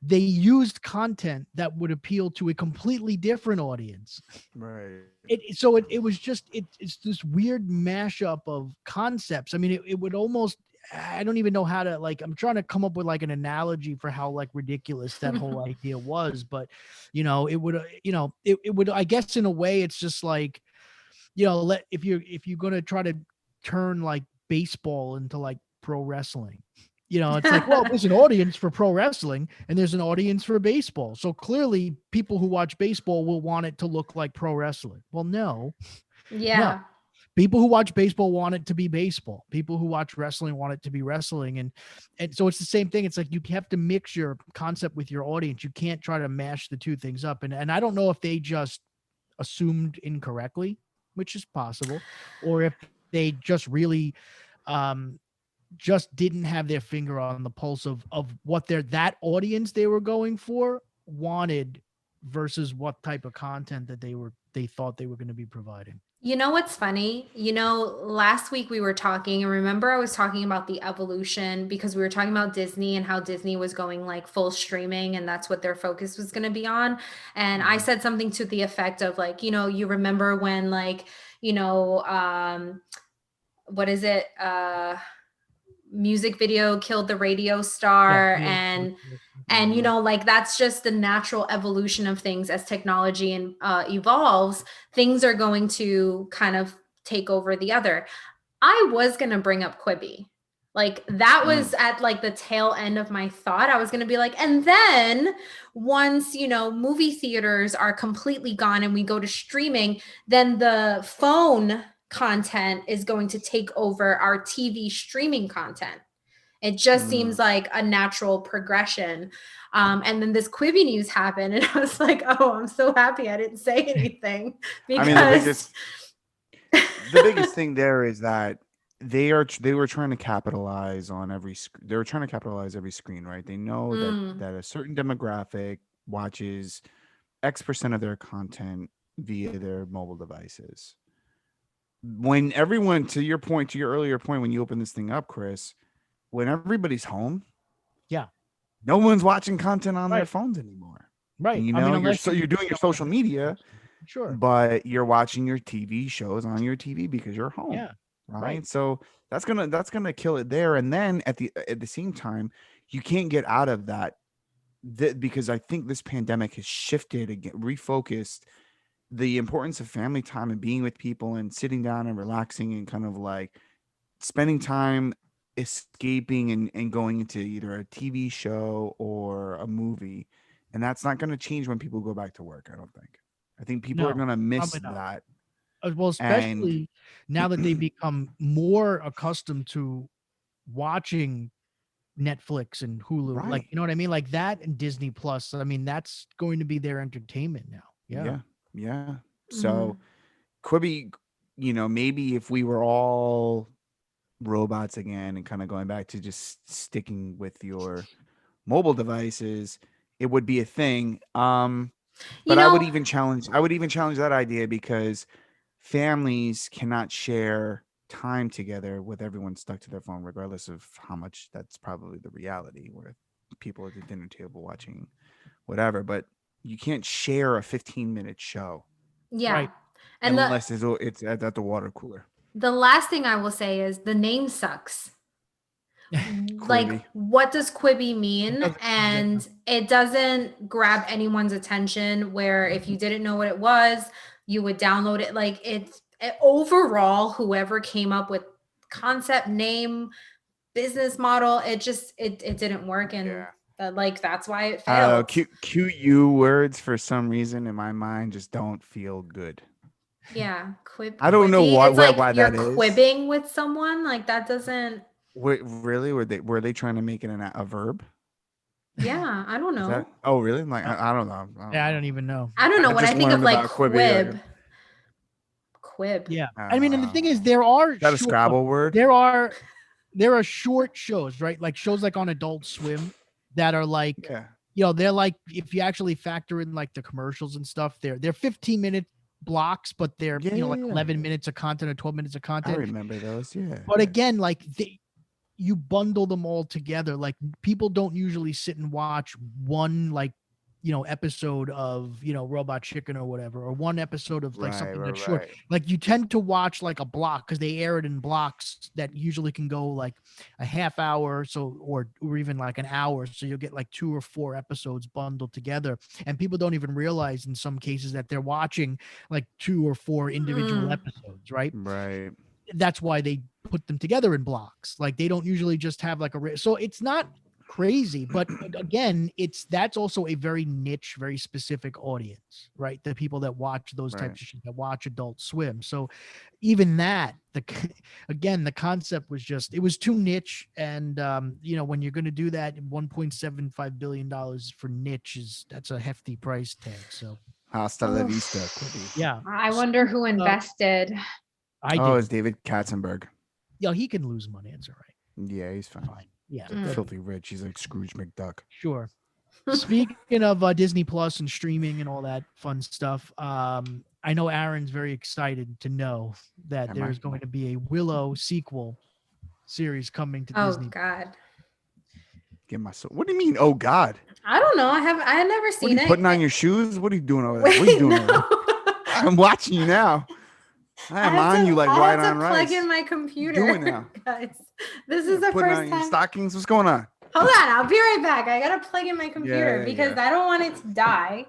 they used content that would appeal to a completely different audience. Right. It was just, it's this weird mashup of concepts. I mean, it would almost, I don't even know how to, like, I'm trying to come up with like an analogy for how like ridiculous that whole idea was, but it would, I guess in a way it's just like, if you're going to try to turn like baseball into like pro wrestling, it's like, well, there's an audience for pro wrestling and there's an audience for baseball. So clearly people who watch baseball will want it to look like pro wrestling. Well, no. Yeah. No. People who watch baseball want it to be baseball. People who watch wrestling want it to be wrestling. And so it's the same thing. It's like you have to mix your concept with your audience. You can't try to mash the two things up. And I don't know if they just assumed incorrectly, which is possible, or if they just really just didn't have their finger on the pulse of what that audience they were going for wanted versus what type of content that they thought they were going to be providing. You know what's funny? Last week we were talking, and remember I was talking about the evolution because we were talking about Disney and how Disney was going like full streaming and that's what their focus was going to be on. And I said something to the effect of like, you remember when like, what is it? Music video killed the radio star, and like that's just the natural evolution of things. As technology and evolves, things are going to kind of take over the other. I was going to bring up Quibi, like that was at like the tail end of my thought. I was going to be like, and then once movie theaters are completely gone and we go to streaming, then the phone content is going to take over our TV streaming content. It just seems like a natural progression. And then this Quibi news happened, and I was like, oh, I'm so happy I didn't say anything because I mean, the biggest thing there is that they were trying to capitalize on they were trying to capitalize every screen, right? They know that a certain demographic watches X% of their content via their mobile devices. When everyone, to your earlier point, when you open this thing up, Chris, when everybody's home, Yeah. no one's watching content on their Right. phones anymore. Right. You I know, mean, unless you're doing your social media, Sure. but you're watching your TV shows on your TV because you're home. Yeah. Right. So that's gonna kill it there. And then at the same time, you can't get out of that because I think this pandemic has shifted again, refocused the importance of family time and being with people and sitting down and relaxing and kind of like spending time escaping and going into either a TV show or a movie. And that's not going to change when people go back to work, I don't think. I think people are No, going to miss probably not. that. Well, And especially now that they become more accustomed to watching Netflix and Hulu, like, right. you know what I mean? Like that and Disney Plus. I mean, that's going to be their entertainment now. Yeah. Yeah. So Quibi, maybe if we were all robots again and kind of going back to just sticking with your mobile devices, it would be a thing. But I would even challenge that idea because families cannot share time together with everyone stuck to their phone, regardless of how much that's probably the reality where people at the dinner table watching whatever, but you can't share a 15-minute show. Yeah. Right. And unless it's at the water cooler. the last thing I will say is the name sucks. Like, what does Quibi mean? And it doesn't grab anyone's attention, where if you didn't know what it was, you would download it. Like, overall, whoever came up with concept, name, business model, it didn't work. And that's why it failed. QU words for some reason in my mind just don't feel good. Yeah. I don't know why you're that is. quibbing with someone, like that doesn't. Wait, really? Were they trying to make it a verb? Yeah, I don't know. Oh, really? Like I don't know. I don't even know. I don't know. When I think of like quib. Yeah. I mean, and the thing is, there are is that a Scrabble word? There are short shows, right? Like shows like on Adult Swim that are like, they're like, if you actually factor in like the commercials and stuff, they're 15-minute blocks, but they're like 11 minutes of content or 12 minutes of content. I remember those. Yeah. But again, like you bundle them all together. Like people don't usually sit and watch one episode of Robot Chicken or whatever, or one episode of like something that's short. Like you tend to watch like a block because they air it in blocks that usually can go like a half hour, or even like an hour. So you'll get like 2 or 4 episodes bundled together, and people don't even realize in some cases that they're watching like 2 or 4 individual episodes, right? Right. That's why they put them together in blocks. Like they don't usually just have like so it's not crazy, but again, that's also a very niche, very specific audience, right? The people that watch those types of shit, that watch Adult Swim. So even that, the concept was it was too niche. And when you're going to do that, $1.75 billion for niche that's a hefty price tag. So hasta la vista, Quibi. Yeah. I wonder who invested. It's David Katzenberg. Yeah, he can lose money. It's all right. Yeah, he's fine. Yeah, he's filthy rich. He's like Scrooge McDuck. Sure. Speaking of Disney Plus and streaming and all that fun stuff, I know Aaron's very excited to know that there's going to be a Willow sequel series coming to Disney. Oh God! What do you mean? Oh God! I don't know. I had never seen it. What are you putting on your shoes? What are you doing over there? What are you doing over there? I'm watching you now. I'm on you like right on rice. I have to plug in my computer. What are you doing now? Guys, this is the first time. Your stockings. What's going on? Hold on, I'll be right back. I gotta plug in my computer because I don't want it to die.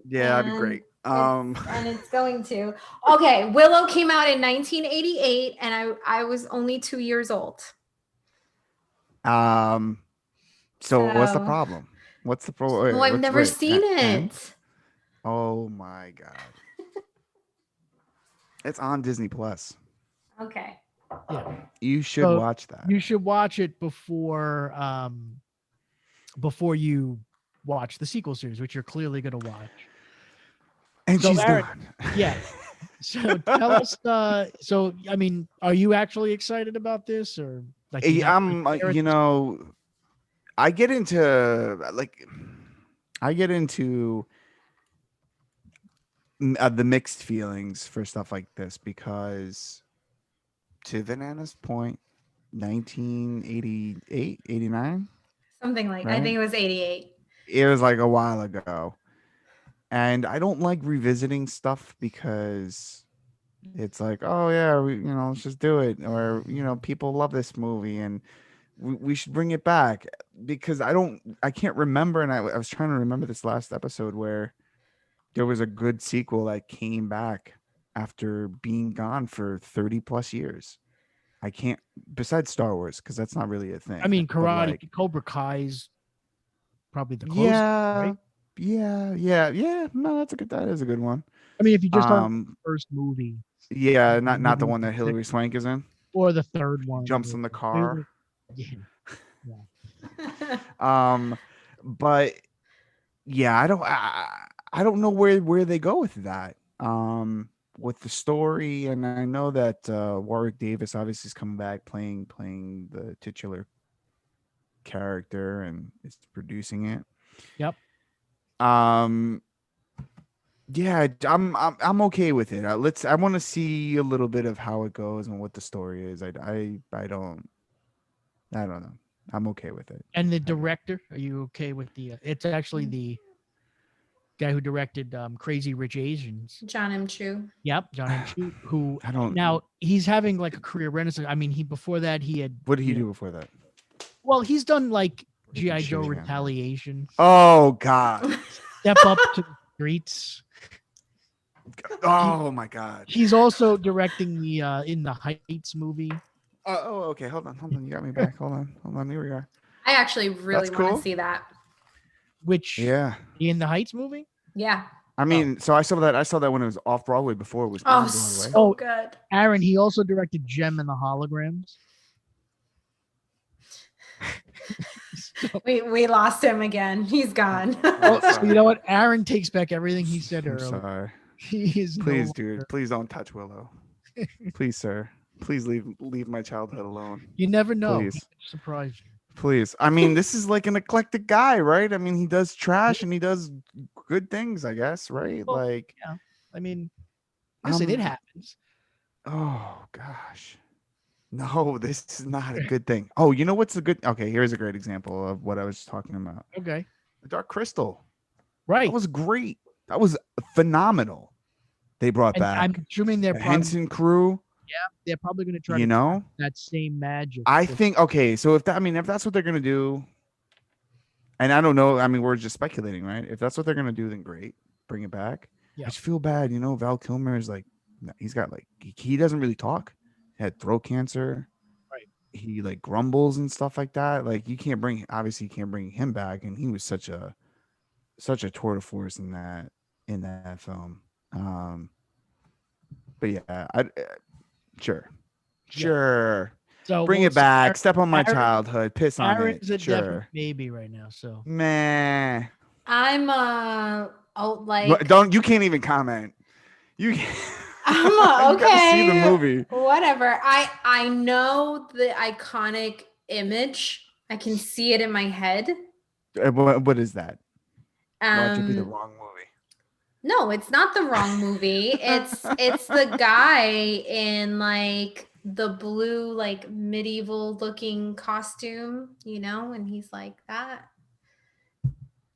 Yeah, that'd be great. And it's going to. Okay, Willow came out in 1988, and I was only 2 years old. So what's the problem? What's the problem? Well, I've never seen it. Oh my God. It's on Disney Plus. Okay. Yeah. You should So watch that. You should watch it before you watch the sequel series, which you're clearly going to watch. And So, she's Aaron, done. Yeah. So tell us. So I mean, are you actually excited about this, or like you have to I'm, prepare it you to- know, I get into the mixed feelings for stuff like this because, to Vanana's point, 1988, 89, Something like I right? think it was 88. It was like a while ago. And I don't like revisiting stuff because it's like, oh yeah, let's just do it. Or, people love this movie and we should bring it back because I can't remember. And I was trying to remember this last episode where there was a good sequel that came back after being gone for 30 plus years. I can't, besides Star Wars, because that's not really a thing. I mean, but Karate Cobra Kai's probably the closest, yeah, right? yeah. No, that is a good one. I mean, if you just start with the first movie, Yeah, not the maybe one that the Hilary sixth Swank is in. or the third one, Jumps in the car. Yeah. But yeah, I don't know where they go with that. With the story, and I know that Warwick Davis obviously is coming back playing the titular character and is producing it. Yep. Yeah, I'm okay with it. I want to see a little bit of how it goes and what the story is. I don't know. I'm okay with it. And the director, are you okay with the? It's actually the guy who directed Crazy Rich Asians. John M. Chu. Yep, John M. Chu. Who I don't. now he's having like a career renaissance. I mean, before that he had. What did he do before that? Well, he's done like Making GI Joe shitty man. Retaliation. Oh God. Step Up to the Streets. Oh my God. He's also directing the In the Heights movie. Oh, okay. Hold on. You got me back. Hold on. Here we are. I actually really That's want cool. to see that. Which Yeah. the In the Heights movie? Yeah. I mean, so I saw that when it was off Broadway before it was Oh, on Broadway. so Oh. good. Aaron, he also directed Gem and the Holograms. We lost him again. He's gone. Oh, so you know what? Aaron takes back everything he said I'm earlier. sorry. He is no Please, longer- dude. Please don't touch Willow. Please, sir. Please leave my childhood alone. You never know. Please. He could surprise you. Please. I mean, this is like an eclectic guy, right? I mean, he does trash and he does good things, I guess, right? Well, Like, yeah. I mean, listen, it happens. oh gosh. No, this is not a good thing. Oh, you know what's a good? Okay, here's a great example of what I was talking about. Okay. The Dark Crystal. Right. That was great. That was phenomenal. They brought And back I'm assuming the Henson crew. they're probably going to try You to know, keep that same magic. I think okay. So if that's what they're gonna do, and I don't know. I mean, we're just speculating, right? If that's what they're gonna do, then great, bring it back. Yeah. I just feel bad. Val Kilmer is like, he's got like he doesn't really talk. He had throat cancer. Right. He like grumbles and stuff like that. Like you can't bring him back, and he was such a tour de force in that film. But yeah, sure. So Bring we'll it back. see. Step on my Aaron- childhood. Piss on Aaron's it. a Sure. definite maybe right now. So Meh. I'm You can't even comment. You can't. I'm You gotta okay. see the movie. Whatever. I know the iconic image. I can see it in my head. What is that? Watch it be the Um, wrong movie. no, it's not the wrong movie. It's the guy in like the blue, like medieval looking costume, and he's like that.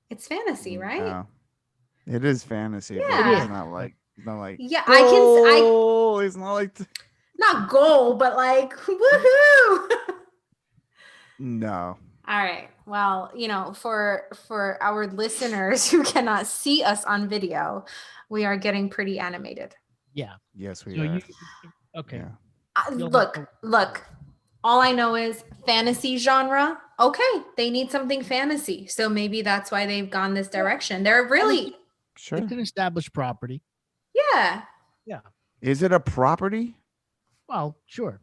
It's fantasy, right? Yeah. It is fantasy. But Yeah. it's not like. Yeah, Oh, it's not like. not goal, but like woohoo. No. All right. Well, for our listeners who cannot see us on video, we are getting pretty animated. yeah. Yes, we So are. okay. Yeah. You'll Look, have look. All I know is fantasy genre. Okay, they need something fantasy. So maybe that's why they've gone this direction. They're really, Sure. It's an established property. yeah. Is it a property? Well, sure.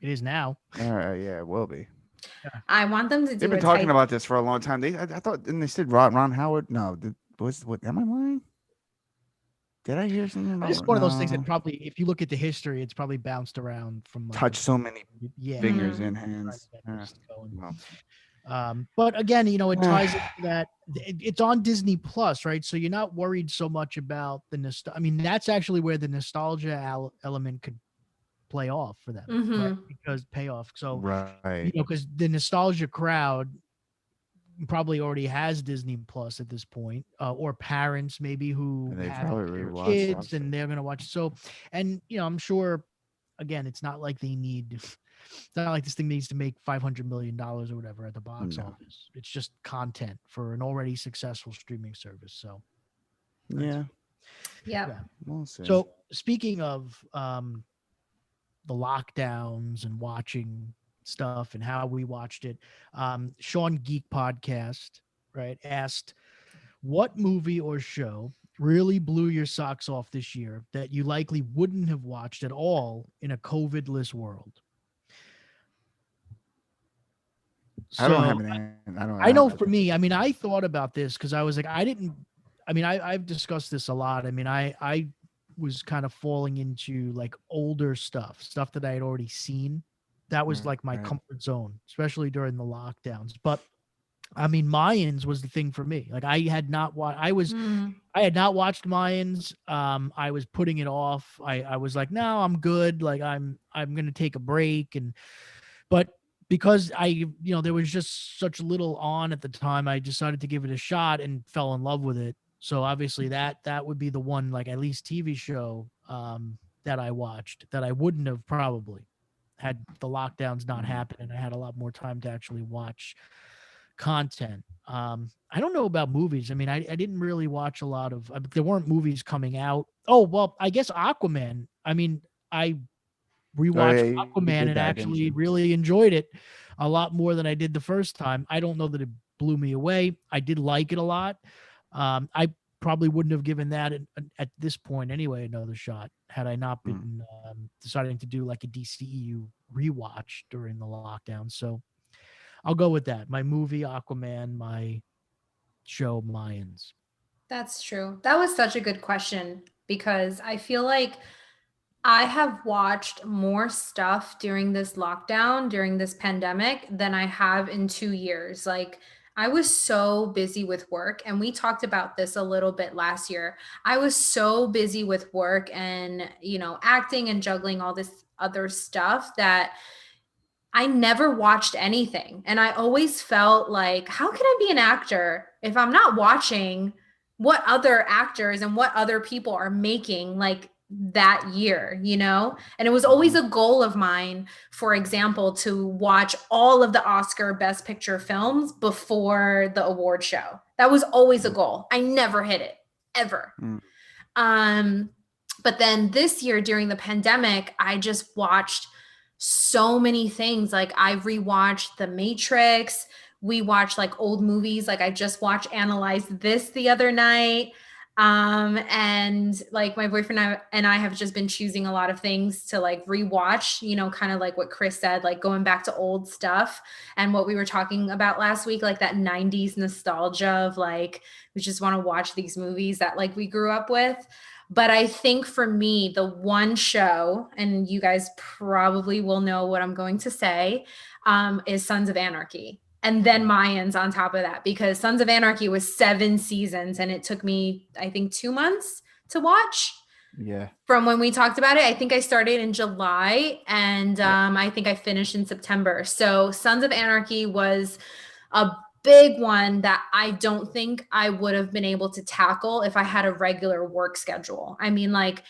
It is now. Yeah, it will be. I want them to do They've been a talking type. about this for a long time. I thought, and they said Ron Howard. No, what? Am I lying? Did I hear something about? It's one of those things that No. probably, if you look at the history, it's probably bounced around from like Touch so many yeah, fingers Mhm. and trying to hands. get Yeah. this going. Well, But again, it ties into that it's on Disney Plus, right? So you're not worried so much about the nostalgia. I mean, that's actually where the nostalgia element could play off for them, right? Mhm. Because payoff. So, right. because the nostalgia crowd probably already has Disney Plus at this point, or parents maybe who And they have probably their rewatched kids and they're going to watch. So, and I'm sure, again, it's not like they need. It's not like this thing needs to make $500 million or whatever at the box No. office. It's just content for an already successful streaming service. So, Yeah. Yep. yeah. We'll see. So speaking of the lockdowns and watching stuff and how we watched it, Sean Geek Podcast, right, asked, what movie or show really blew your socks off this year that you likely wouldn't have watched at all in a COVID-less world? I don't have So an. I don't. I know have for me, I mean, I thought about this because I was like, I've discussed this a lot. I mean, I was kind of falling into like older stuff that I had already seen. That was like my Right. comfort zone, especially during the lockdowns. But I mean, Mayans was the thing for me. Like I had not watched, Mhm. I had not watched Mayans. I was putting it off. I was like, no, I'm good. Like I'm going to take a break. But because there was just such little on at the time, I decided to give it a shot and fell in love with it. So obviously that would be the one, like at least TV show that I watched that I wouldn't have probably had the lockdowns not happen and I had a lot more time to actually watch content. I don't know about movies. I mean, I didn't really watch a lot of, there weren't movies coming out. Oh, well, I guess Aquaman. I mean, I rewatched you Aquaman did and that, didn't actually you? really enjoyed it a lot more than I did the first time. I don't know that it blew me away. I did like it a lot. I probably wouldn't have given that at this point anyway another shot had I not been deciding to do like a DCEU rewatch during the lockdown. So I'll go with that. My movie Aquaman, my show Mayans. That's true. That was such a good question because I feel like I have watched more stuff during this lockdown, during this pandemic, than I have in 2 years. Like, I was so busy with work, and we talked about this a little bit last year. I was so busy with work and, acting and juggling all this other stuff that I never watched anything. And I always felt like, how can I be an actor if I'm not watching what other actors and what other people are making like that year, And it was always a goal of mine, for example, to watch all of the Oscar Best Picture films before the award show. That was always a goal. I never hit it, ever. But then this year during the pandemic, I just watched so many things. Like I rewatched The Matrix. We watched like old movies. Like I just watched Analyze This the other night. And like my boyfriend and I have just been choosing a lot of things to like rewatch, kind of like what Chris said, like going back to old stuff and what we were talking about last week, like that 90s nostalgia of like, we just want to watch these movies that like we grew up with. But I think for me, the one show, and you guys probably will know what I'm going to say, is Sons of Anarchy. And then Mayans on top of that, because Sons of Anarchy was 7 seasons and it took me, I think, 2 months to watch. Yeah. From when we talked about it, I think I started in July and I think I finished in September. So Sons of Anarchy was a big one that I don't think I would have been able to tackle if I had a regular work schedule. I mean, like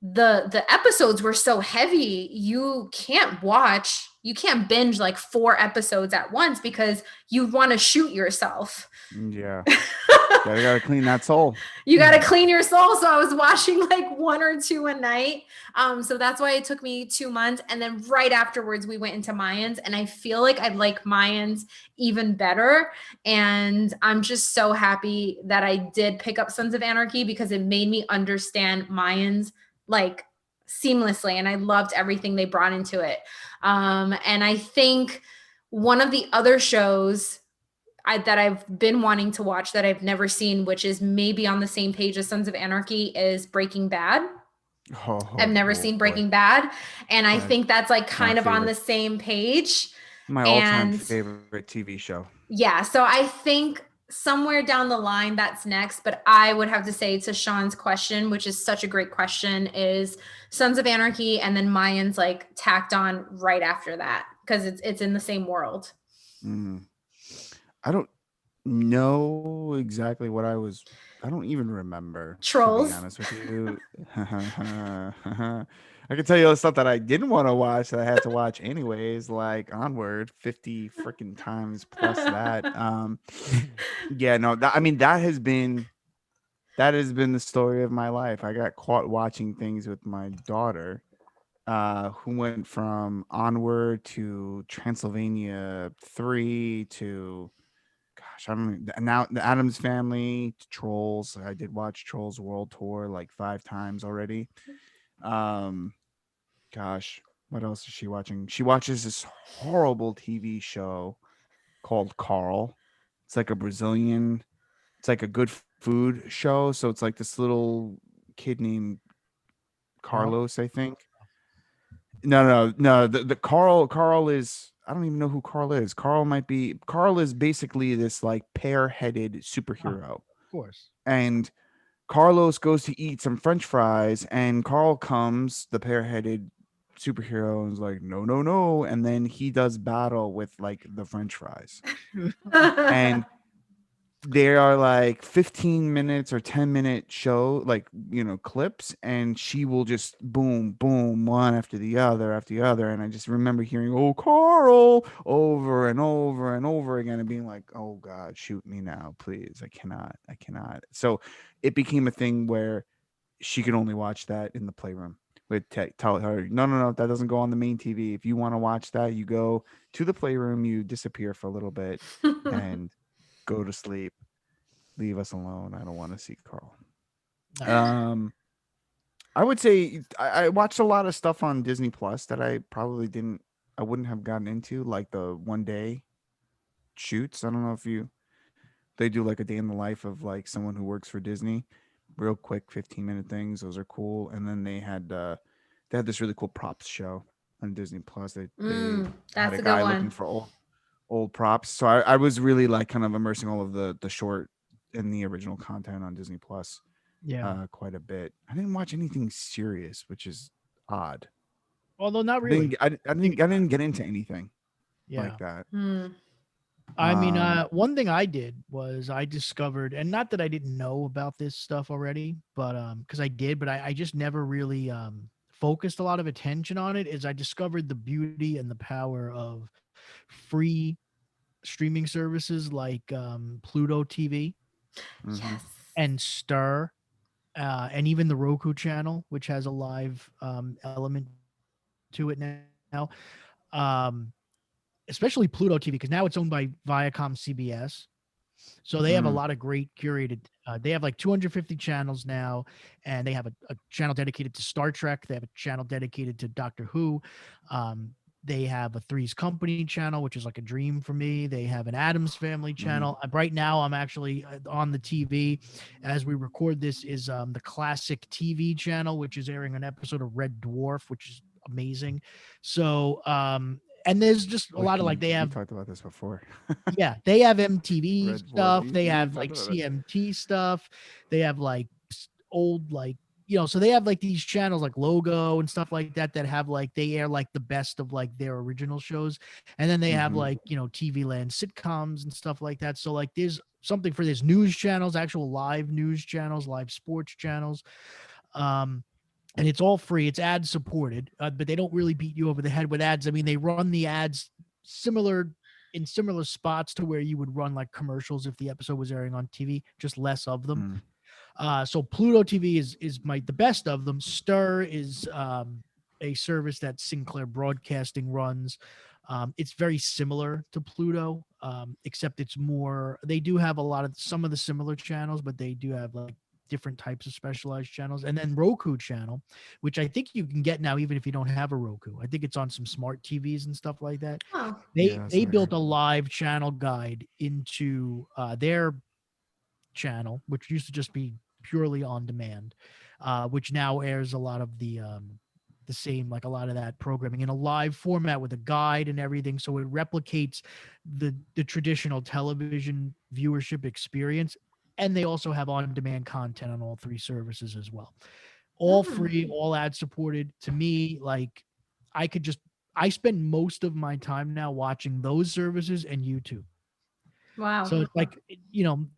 the episodes were so heavy, you can't binge like 4 episodes at once because you want to shoot yourself. Yeah. Gotta clean that soul. You got to clean your soul. So I was watching like 1 or 2 a night. So that's why it took me 2 months. And then right afterwards, we went into Mayans. And I feel like I like Mayans even better. And I'm just so happy that I did pick up Sons of Anarchy because it made me understand Mayans like seamlessly, and I loved everything they brought into it. And I think one of the other shows that I've been wanting to watch that I've never seen, which is maybe on the same page as Sons of Anarchy, is Breaking Bad. I've never seen Boy. Breaking Bad, and I Yeah, think that's like it's my kind of on the favorite. same page. My all-time And favorite TV show. yeah, so I think somewhere down the line that's next, but I would have to say to Sean's question, which is such a great question, is Sons of Anarchy, and then Mayans like tacked on right after that because it's in the same world. Mm. I don't know exactly what I don't even remember, to be Trolls. honest with you. I can tell you all the stuff that I didn't want to watch that I had to watch anyways, like Onward 50 freaking times plus that. Yeah, no, I mean that has been the story of my life. I got caught watching things with my daughter, who went from Onward to Transylvania 3 to, gosh, I don't know, now the Adams Family to Trolls. I did watch Trolls World Tour like 5 times already. Um, gosh, what else is she watching? She watches this horrible TV show called Carl. It's like a Brazilian, it's like a good food show. So it's like this little kid named Carl. Carlos, I think. No. The Carl is, I don't even know who Carl is. Carl is basically this like pear-headed Oh, superhero. of course. And Carlos goes to eat some French fries, and Carl comes, the pear-headed superhero, and is like, no, no, no. And then he does battle with like the French fries. And there are like 15 minutes or 10-minute show, like, clips, and she will just boom boom one after the other, and I just remember hearing, oh, Carl, over and over and over again, and being like, oh god, shoot me now, please. I cannot. So it became a thing where she could only watch that in the playroom. Would tell her, no, that doesn't go on the main TV. If you want to watch that, you go to the playroom, you disappear for a little bit and go to sleep. Leave us alone. I don't want to see Carl. Um, I would say I watched a lot of stuff on Disney Plus that I wouldn't have gotten into, like the one day shoots. I don't know if they do like a day in the life of like someone who works for Disney, real quick 15-minute things. Those are cool. And then they had this really cool props show on Disney Plus. They had That's a a good guy looking one. for old props. So I was really like kind of immersing all of the short and the original content on Disney Plus Yeah. quite a bit. I didn't watch anything serious, which is odd. Although not I didn't really. I, I Think didn't I about didn't it. get into anything Yeah. like that. Hmm. I mean, Um one thing I did was I discovered, and not that I didn't know about this stuff already, but because I did, but I just never really focused a lot of attention on it. Is I discovered the beauty and the power of free streaming services like Pluto TV mhm. Yes. and Stir, and even the Roku channel, which has a live element to it now. Especially Pluto TV, because now it's owned by Viacom CBS. So they have a Mm, lot of great curated. They have like 250 channels now, and they have a channel dedicated to Star Trek. They have a channel dedicated to Doctor Who. They have a Three's Company channel, which is like a dream for me. They have an Adams Family mhm. channel. Right now, I'm actually on the TV as we record this. Is the Classic TV channel, which is airing an episode of Red Dwarf, which is amazing. So, and there's just a lot of like they We have, talked about this before. yeah, they have MTV Red Dwarf. stuff. They We have talked like about it. CMT stuff. They have like old, like, so they have like these channels like Logo and stuff like that that have like they air like the best of like their original shows. And then they have Mhm. like, TV Land sitcoms and stuff like that. So like there's something for this news channels, actual live news channels, live sports channels. Um, and it's all free. It's ad supported, but they don't really beat you over the head with ads. I mean, they run the ads similar in similar spots to where you would run like commercials if the episode was airing on TV, just less of them. Mm. So Pluto TV is the best of them. Stir is a service that Sinclair Broadcasting runs. It's very similar to Pluto, except it's more. They do have some of the similar channels, but they do have like different types of specialized channels. And then Roku channel, which I think you can get now even if you don't have a Roku. I think it's on some smart TVs and stuff like that. Oh, They built a live channel guide into their channel, which used to just be purely on demand, which now airs a lot of the same, like a lot of that programming in a live format with a guide and everything. So it replicates the traditional television viewership experience. And they also have on-demand content on all three services as well. All free, all ad supported. To me, like I spend most of my time now watching those services and YouTube. wow. So it's like,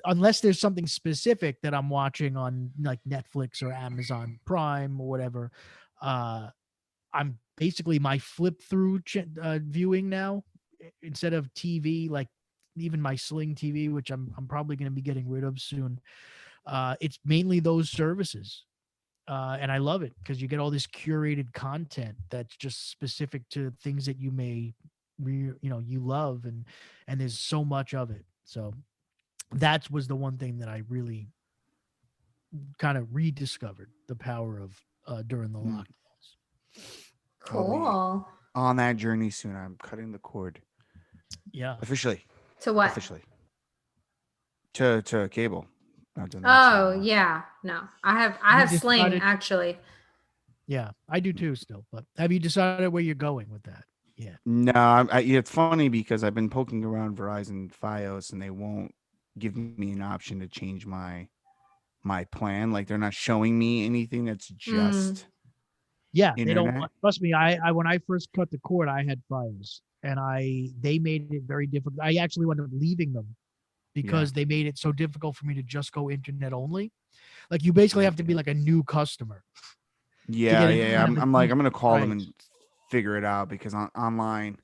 unless there's something specific that I'm watching on like Netflix or Amazon Prime or whatever, I'm basically my flip through viewing now instead of TV, like even my Sling TV, which I'm probably going to be getting rid of soon. It's mainly those services. And I love it because you get all this curated content that's just specific to things that you may, you love, and there's so much of it. So that was the one thing that I really kind of rediscovered the power of during the lockdowns. Cool. On that journey soon. I'm cutting the cord. Yeah. Officially. To what? Officially. To cable. Not doing that shit Oh anymore. yeah. No, I have You Sling decided- actually. Yeah, I do too still. But have you decided where you're going with that? Yeah. No, it's funny because I've been poking around Verizon Fios and they won't give me an option to change my plan. Like they're not showing me anything that's just Yeah, they internet. don't trust me. I when I first cut the cord, I had Fios, and they made it very difficult. I actually wound up leaving them because they made it so difficult for me to just go internet only. Like you basically have to be like a new customer. Yeah. I'm like, I'm gonna call them price. and figure it out because online,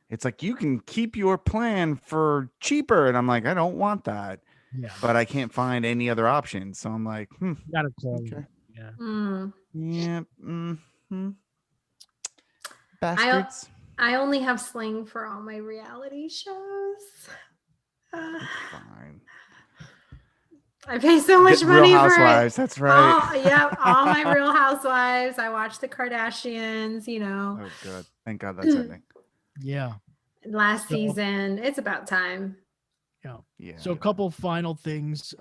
it's like you can keep your plan for cheaper, and I'm like, I don't want that, Yeah, but I can't find any other options. So I'm like, you gotta call okay, them. Yeah. yeah, bastards. I only have Sling for all my reality shows. Fine. I pay so much Real money Housewives, for it. that's right. Oh, yeah, all my Real Housewives. I watch the Kardashians, Oh, good. Thank God that's ending. Yeah. last So- season. It's about time. Yeah. Yeah. So a couple final things.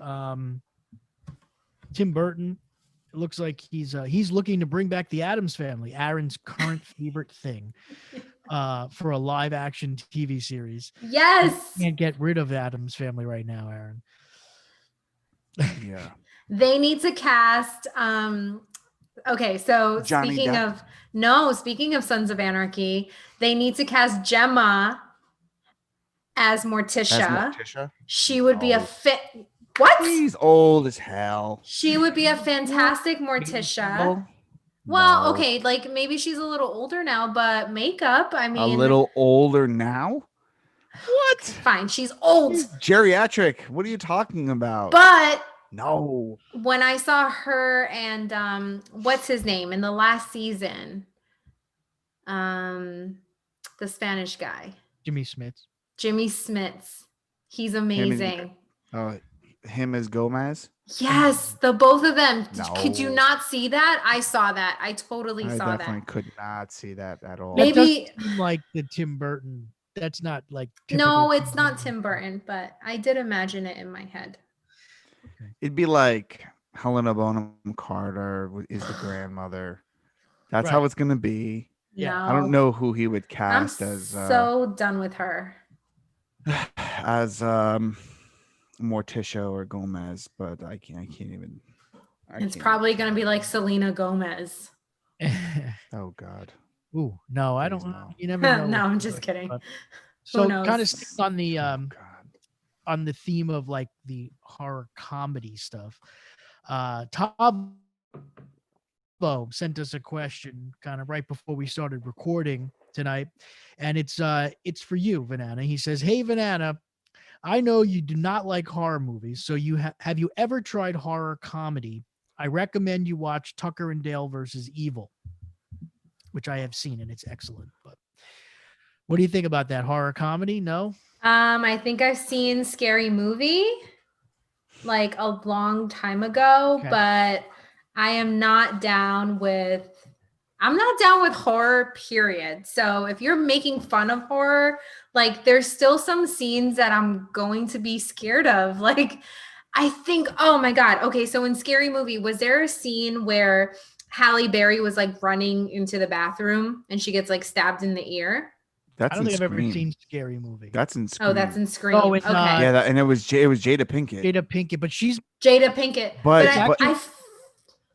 Tim Burton, it looks like he's looking to bring back the Addams Family, Aaron's current favorite thing, for a live action TV series. Yes. Can't get rid of Addams Family right now, Aaron. Yeah. They need to cast okay, so Johnny speaking Depp? of Sons of Anarchy, they need to cast Gemma as Morticia. She would be a No. fit. What? He's old as hell. She would be a fantastic Morticia. No. Well, No. okay, like maybe she's a little older now, but makeup, I mean, A little older now? What? fine, she's old. She's geriatric. What are you talking about? But no. when I saw her and what's his name in the last season, the Spanish guy, Jimmy Smits. Jimmy Smits, he's amazing. Him as Gomez? Yes, the both of them. Could you No. not see that? I saw that. I totally I saw definitely that. could not see that at all. That Maybe doesn't seem like the Tim Burton. That's not like no, typical it's not Burton. Tim Burton, but I did imagine it in my head. It'd be like Helena Bonham Carter is the grandmother. That's how Right. it's gonna be. Yeah. I don't know who he would I'm cast as so done with her. Morticia or Gomez, but I can't even. It's probably going to be like Selena Gomez. Oh God. Ooh, no, I Please don't. no. You never know. No, what I'm to just do, kidding. but- Who So knows? kind of sticks on the Oh God. on the theme of like the horror comedy stuff. Tabo sent us a question kind of right before we started recording tonight, and it's for you, Vanana. He says, "Hey, Vanana, I know you do not like horror movies, so have you ever tried horror comedy? I recommend you watch Tucker and Dale versus Evil, which I have seen, and it's excellent. But what do you think about that horror comedy? No? I think I've seen Scary Movie. like a long time ago, Okay. but I'm not down with horror, period. So if you're making fun of horror, like there's still some scenes that I'm going to be scared of. Like I think, oh my God. Okay, so in Scary Movie, was there a scene where Halle Berry was like running into the bathroom and she gets like stabbed in the ear? I That's don't in think I've ever Scream. seen Scary Movie. That's in Scream. Oh, that's in Scream. Oh, it's okay. Yeah, and it was Jada Pinkett. Jada Pinkett, but she's Jada Pinkett. But-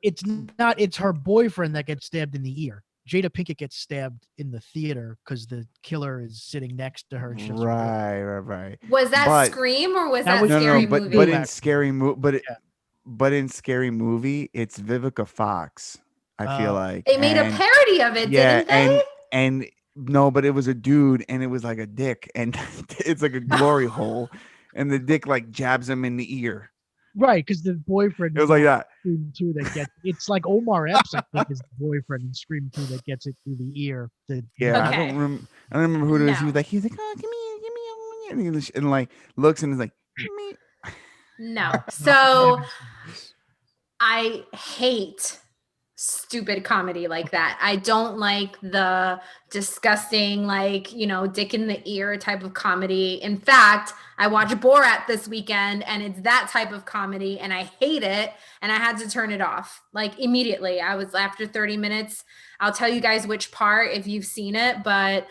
it's not. It's her boyfriend that gets stabbed in the ear. Jada Pinkett gets stabbed in the theater because the killer is sitting next to her. And she doesn't realize. Right. Was that But- Scream or was That that was- Scary but Movie? but in Scary Movie, Yeah. but in Scary Movie, it's Vivica Fox. I feel Oh. like They made a And- parody of it, yeah, didn't they? and no, but it was a dude, and it was like a dick, and it's like a glory hole, and the dick like jabs him in the ear. Right, because the boyfriend. It was like that. Scream 2 that gets it's like Omar Epps, I think, is the boyfriend in Scream 2 that gets it through the ear. Yeah, Okay. I don't remember who it was. He was No. like, oh, give me, and like looks and is like, give me. No. So I hate stupid comedy like that. I don't like the disgusting, like, dick in the ear type of comedy. In fact, I watched Borat this weekend and it's that type of comedy and I hate it. And I had to turn it off like immediately. I was after 30 minutes. I'll tell you guys which part if you've seen it, but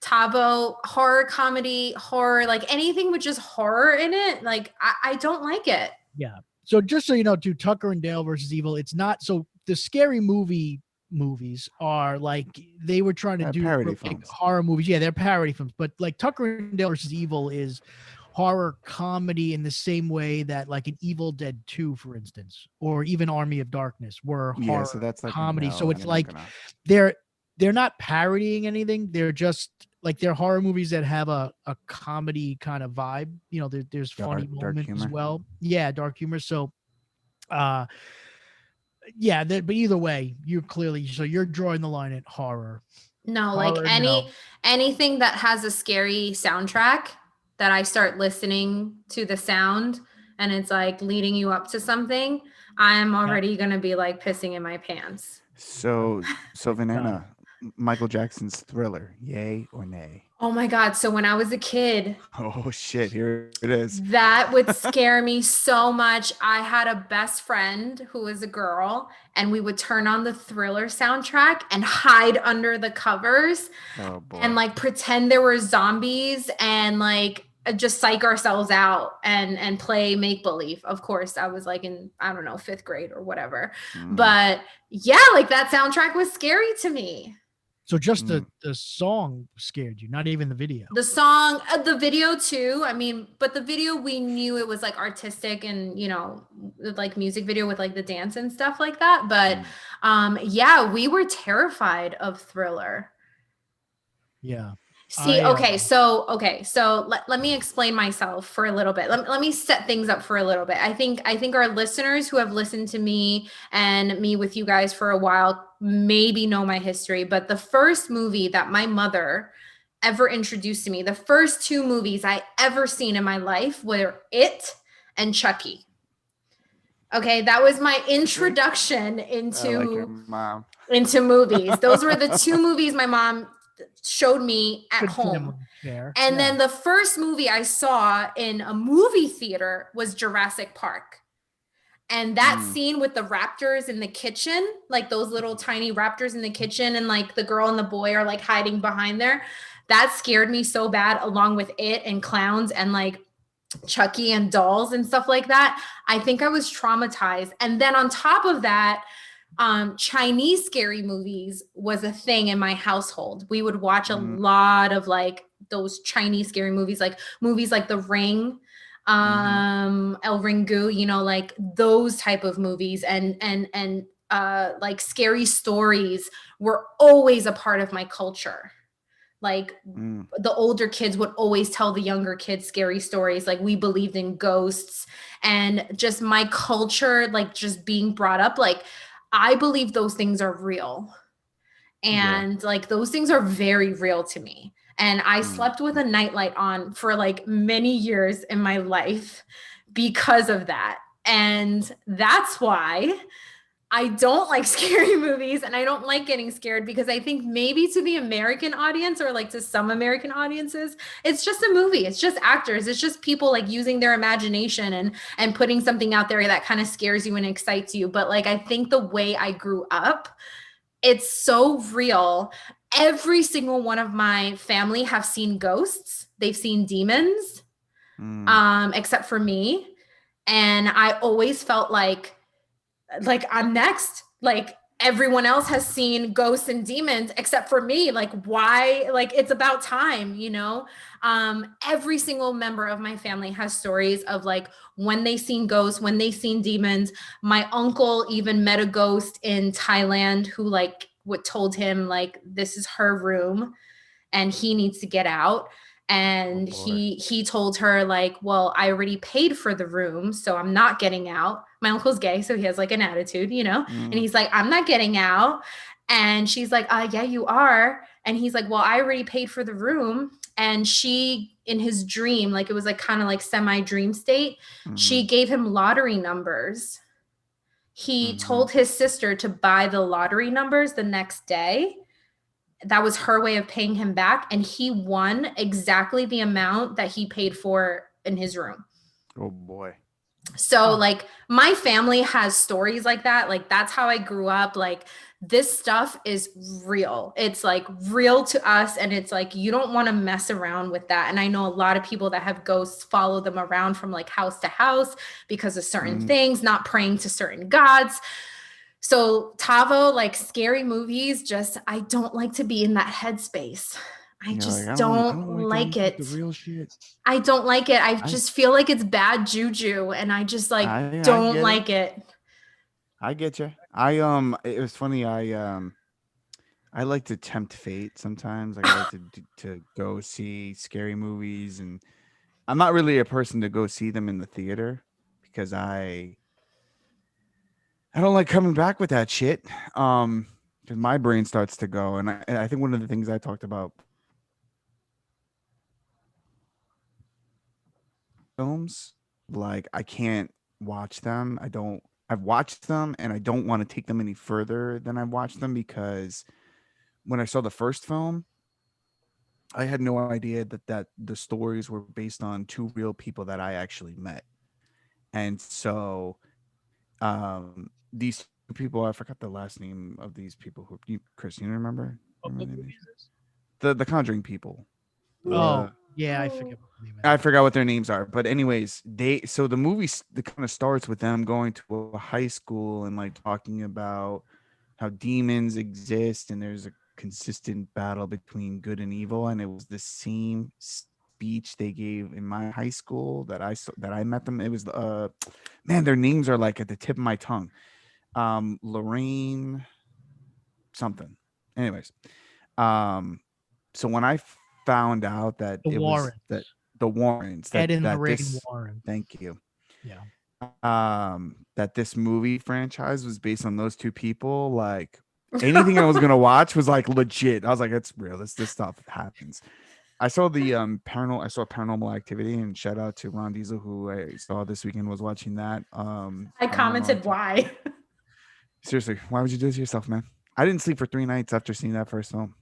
Tavo, horror comedy, horror, like anything with just horror in it. Like I don't like it. Yeah. So just so you know, too, Tucker and Dale versus Evil, it's not so the Scary Movie movies are like they were trying to do parody like, films. horror movies. Yeah, they're parody films, but like Tucker and Dale versus Evil is horror comedy in the same way that like an Evil Dead 2, for instance, or even Army of Darkness were horror So that's like comedy. no, So it's I'm not like gonna- they're not parodying anything. They're just like they're horror movies that have a comedy kind of vibe. There's funny Dark moments as humor. well. Yeah, dark humor. So yeah, but either way, you're drawing the line at horror. No, like Horror, anything that has a scary soundtrack that I start listening to the sound and it's like leading you up to something, I'm already going to be like pissing in my pants. So Vanana, Michael Jackson's Thriller, yay or nay? Oh my God. So when I was a kid, Oh shit, here it is. that would scare me so much. I had a best friend who was a girl, and we would turn on the Thriller soundtrack and hide under the covers Oh boy. and like pretend there were zombies and like just psych ourselves out and play make believe. Of course, I was like in, I don't know, 5th grade or whatever. But yeah, like that soundtrack was scary to me. So just the song scared you, not even the video. The song, the video too. I mean, but the video, we knew it was like artistic and, like music video with like the dance and stuff like that. But yeah, we were terrified of Thriller. Yeah. See, so let me explain myself for a little bit. Let me set things up for a little bit. I think our listeners who have listened to me and me with you guys for a while maybe know my history, but the first movie that my mother ever introduced to me, the first 2 movies I ever seen in my life were It and Chucky. Okay, that was my introduction into movies. Those were the 2 movies my mom showed me at Good home. family fare. And Yeah. then the first movie I saw in a movie theater was Jurassic Park. And that scene with the raptors in the kitchen, like those little tiny raptors in the kitchen, and like the girl and the boy are like hiding behind there, that scared me so bad, along with It and clowns and like Chucky and dolls and stuff like that. I think I was traumatized. And then on top of that, Chinese scary movies was a thing in my household. We would watch a lot of like those Chinese scary movies like The Ring, El Ringu, like those type of movies and like scary stories were always a part of my culture. Like the older kids would always tell the younger kids scary stories. Like we believed in ghosts and just my culture, like just being brought up, like I believe those things are real. And like those things are very real to me. And I slept with a nightlight on for like many years in my life because of that. And that's why I don't like scary movies and I don't like getting scared, because I think maybe to the American audience, or like to some American audiences, it's just a movie. It's just actors. It's just people like using their imagination and putting something out there that kind of scares you and excites you. But like, I think the way I grew up, it's so real. Every single one of my family have seen ghosts. They've seen demons, except for me. And I always felt like I'm next. Like everyone else has seen ghosts and demons except for me. Like, why? Like, it's about time, you know? Every single member of my family has stories of like when they seen ghosts, when they seen demons. My uncle even met a ghost in Thailand who like what told him like, this is her room and he needs to get out. And he told her like, well, I already paid for the room, so I'm not getting out. My uncle's gay, so he has like an attitude, you know? And he's like, I'm not getting out. And she's like, yeah, you are. And he's like, well, I already paid for the room. And she, in his dream, like it was like kind of like semi-dream state, she gave him lottery numbers. He told his sister to buy the lottery numbers the next day. That was her way of paying him back. And he won exactly the amount that he paid for in his room. Oh boy. So like my family has stories like that. Like that's how I grew up. Like this stuff is real. It's like real to us. And it's like, you don't want to mess around with that. And I know a lot of people that have ghosts follow them around from like house to house because of certain things, not praying to certain gods. So Tavo, like scary movies, just, I don't like to be in that headspace. I just don't like it. The real shit. I don't like it. I just feel like it's bad juju and I just like don't like it. I get you. It was funny. I like to tempt fate sometimes. Like I like to go see scary movies, and I'm not really a person to go see them in the theater because I don't like coming back with that shit. Because my brain starts to go, and I think one of the things I talked about films, like I can't watch them. I've watched them and I don't want to take them any further than I've watched them, because when I saw the first film, I had no idea that the stories were based on two real people that I actually met. And so these people, I forgot the last name of these people Chris, you remember? The Conjuring people. Yeah, I forget. I forgot what their names are, but anyways, so the movie kind of starts with them going to a high school and like talking about how demons exist and there's a consistent battle between good and evil, and it was the same speech they gave in my high school that I met them. It was man, their names are like at the tip of my tongue. Lorraine something. Anyways, so when I found out that the Warrens, Ed and Lorraine Warren. Thank you. Yeah. That this movie franchise was based on those two people, like anything I was gonna watch was like legit. I was like, it's real. This stuff happens. I saw the Paranormal Activity, and shout out to Ron Diesel, who I saw this weekend, was watching that. I commented why. Seriously, why would you do this to yourself, man? I didn't sleep for 3 nights after seeing that first film.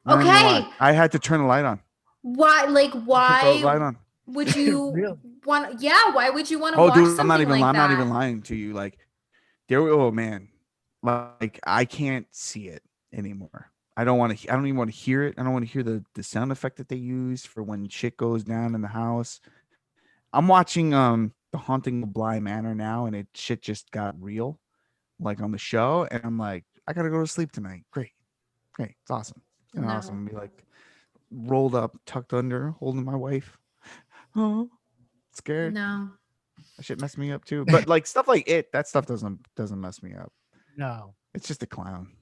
Okay. I had to turn the light on. Why? Like, why light on. would you Really? want? Yeah, why would you want to Oh, watch dude, something I'm not that? even lying to you. Like, oh man, like I can't see it anymore. I don't even want to hear it. I don't want to hear the sound effect that they use for when shit goes down in the house. I'm watching The Haunting of Bly Manor now, and shit just got real, like on the show, and I'm like, I gotta go to sleep tonight. Great, it's awesome. It's awesome. Be like rolled up, tucked under, holding my wife. Oh, scared. No, that shit messed me up too. But like stuff like that stuff doesn't mess me up. No, it's just a clown.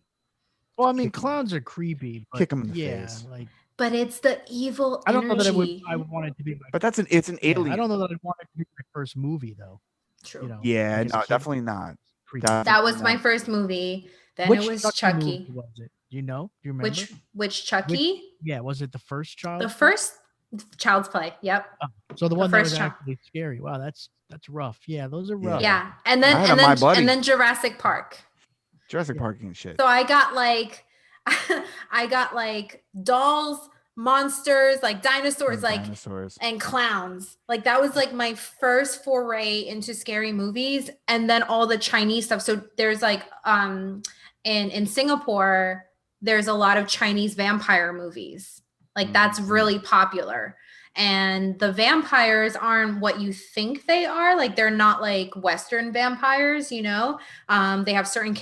Well, I mean, clowns are creepy. But kick them in the face. Like, but it's the evil energy. I don't know that I would want it to be. But it's an alien. I don't know that I'd want it to be my first movie though. True. You know, yeah, no, definitely not. That was my first movie. Then it was Chucky. Was it? Do you know? Do you remember? Which Chucky? Yeah, was it the first child? The first Child's Play. Yep. So the The one that first was child. actually scary. Wow, that's rough. Yeah, those are Yeah. rough. Yeah. And I then had and a My then Buddy. and then Jurassic Park. Jurassic Park and shit. So I got like dolls, monsters, like dinosaurs, like dinosaurs. and clowns. Like that was like my first foray into scary movies, and then all the Chinese stuff. So there's like in Singapore, there's a lot of Chinese vampire movies. Like that's really popular. And the vampires aren't what you think they are. Like they're not like Western vampires, you know. They have certain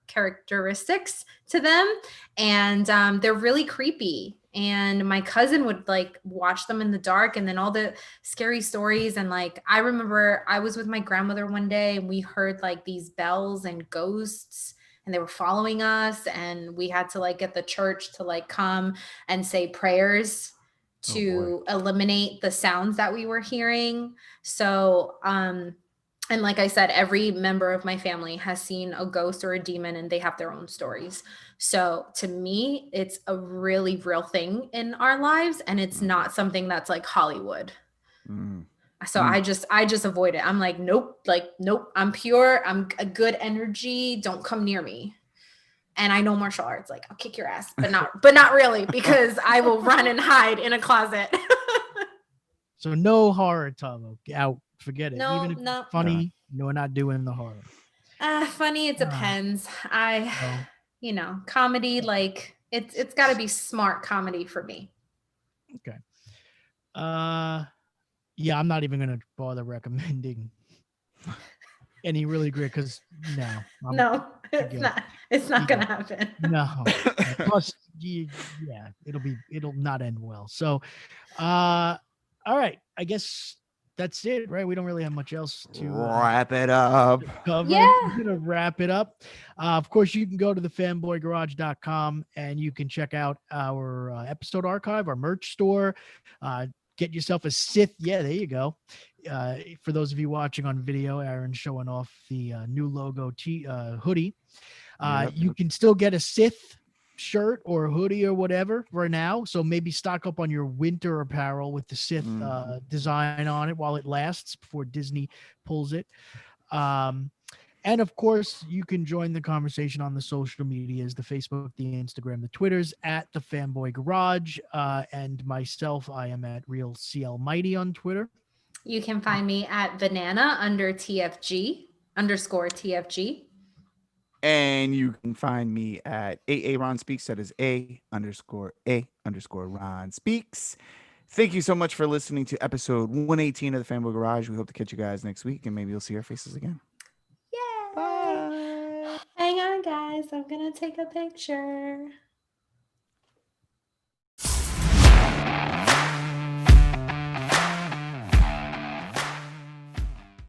characteristics to them, and they're really creepy. And my cousin would like watch them in the dark, and then all the scary stories. And like I remember I was with my grandmother one day, and we heard like these bells and ghosts, and they were following us, and we had to like get the church to like come and say prayers to eliminate the sounds that we were hearing. So and like I said, every member of my family has seen a ghost or a demon, and they have their own stories. So to me, it's a really real thing in our lives, and it's not something that's like Hollywood. So I just avoid it. I'm like, nope, I'm pure. I'm a good energy. Don't come near me. And I know martial arts. Like I'll kick your ass, but not really, because I will run and hide in a closet. So no horror, Tavo. Out. Forget it. No, Even if no. it's funny, no, we're not doing the horror. Funny, it depends. Comedy, like it's got to be smart comedy for me. Okay. Yeah, I'm not even gonna bother recommending any really great, because No, it's not gonna happen. No. Plus, yeah, it'll not end well. So, all right, I guess that's it, right? We don't really have much else to wrap it up. Cover. Yeah. We're gonna wrap it up. Of course, you can go to thefanboygarage.com and you can check out our episode archive, our merch store. Get yourself a Sith. Yeah, there you go. For those of you watching on video, Aaron's showing off the new logo hoodie. You can still get a Sith shirt or hoodie or whatever for now. So maybe stock up on your winter apparel with the Sith design on it while it lasts before Disney pulls it. And of course, you can join the conversation on the social medias, the Facebook, the Instagram, the Twitters at the Fanboy Garage. And myself, I am at Real CL Mighty on Twitter. You can find me at Vanana _TFG. And you can find me at AA Ron Speaks. That is A_Ron Speaks. Thank you so much for listening to episode 118 of the Fanboy Garage. We hope to catch you guys next week, and maybe you'll see our faces again. Yay! Bye. Hang on, guys. I'm gonna take a picture.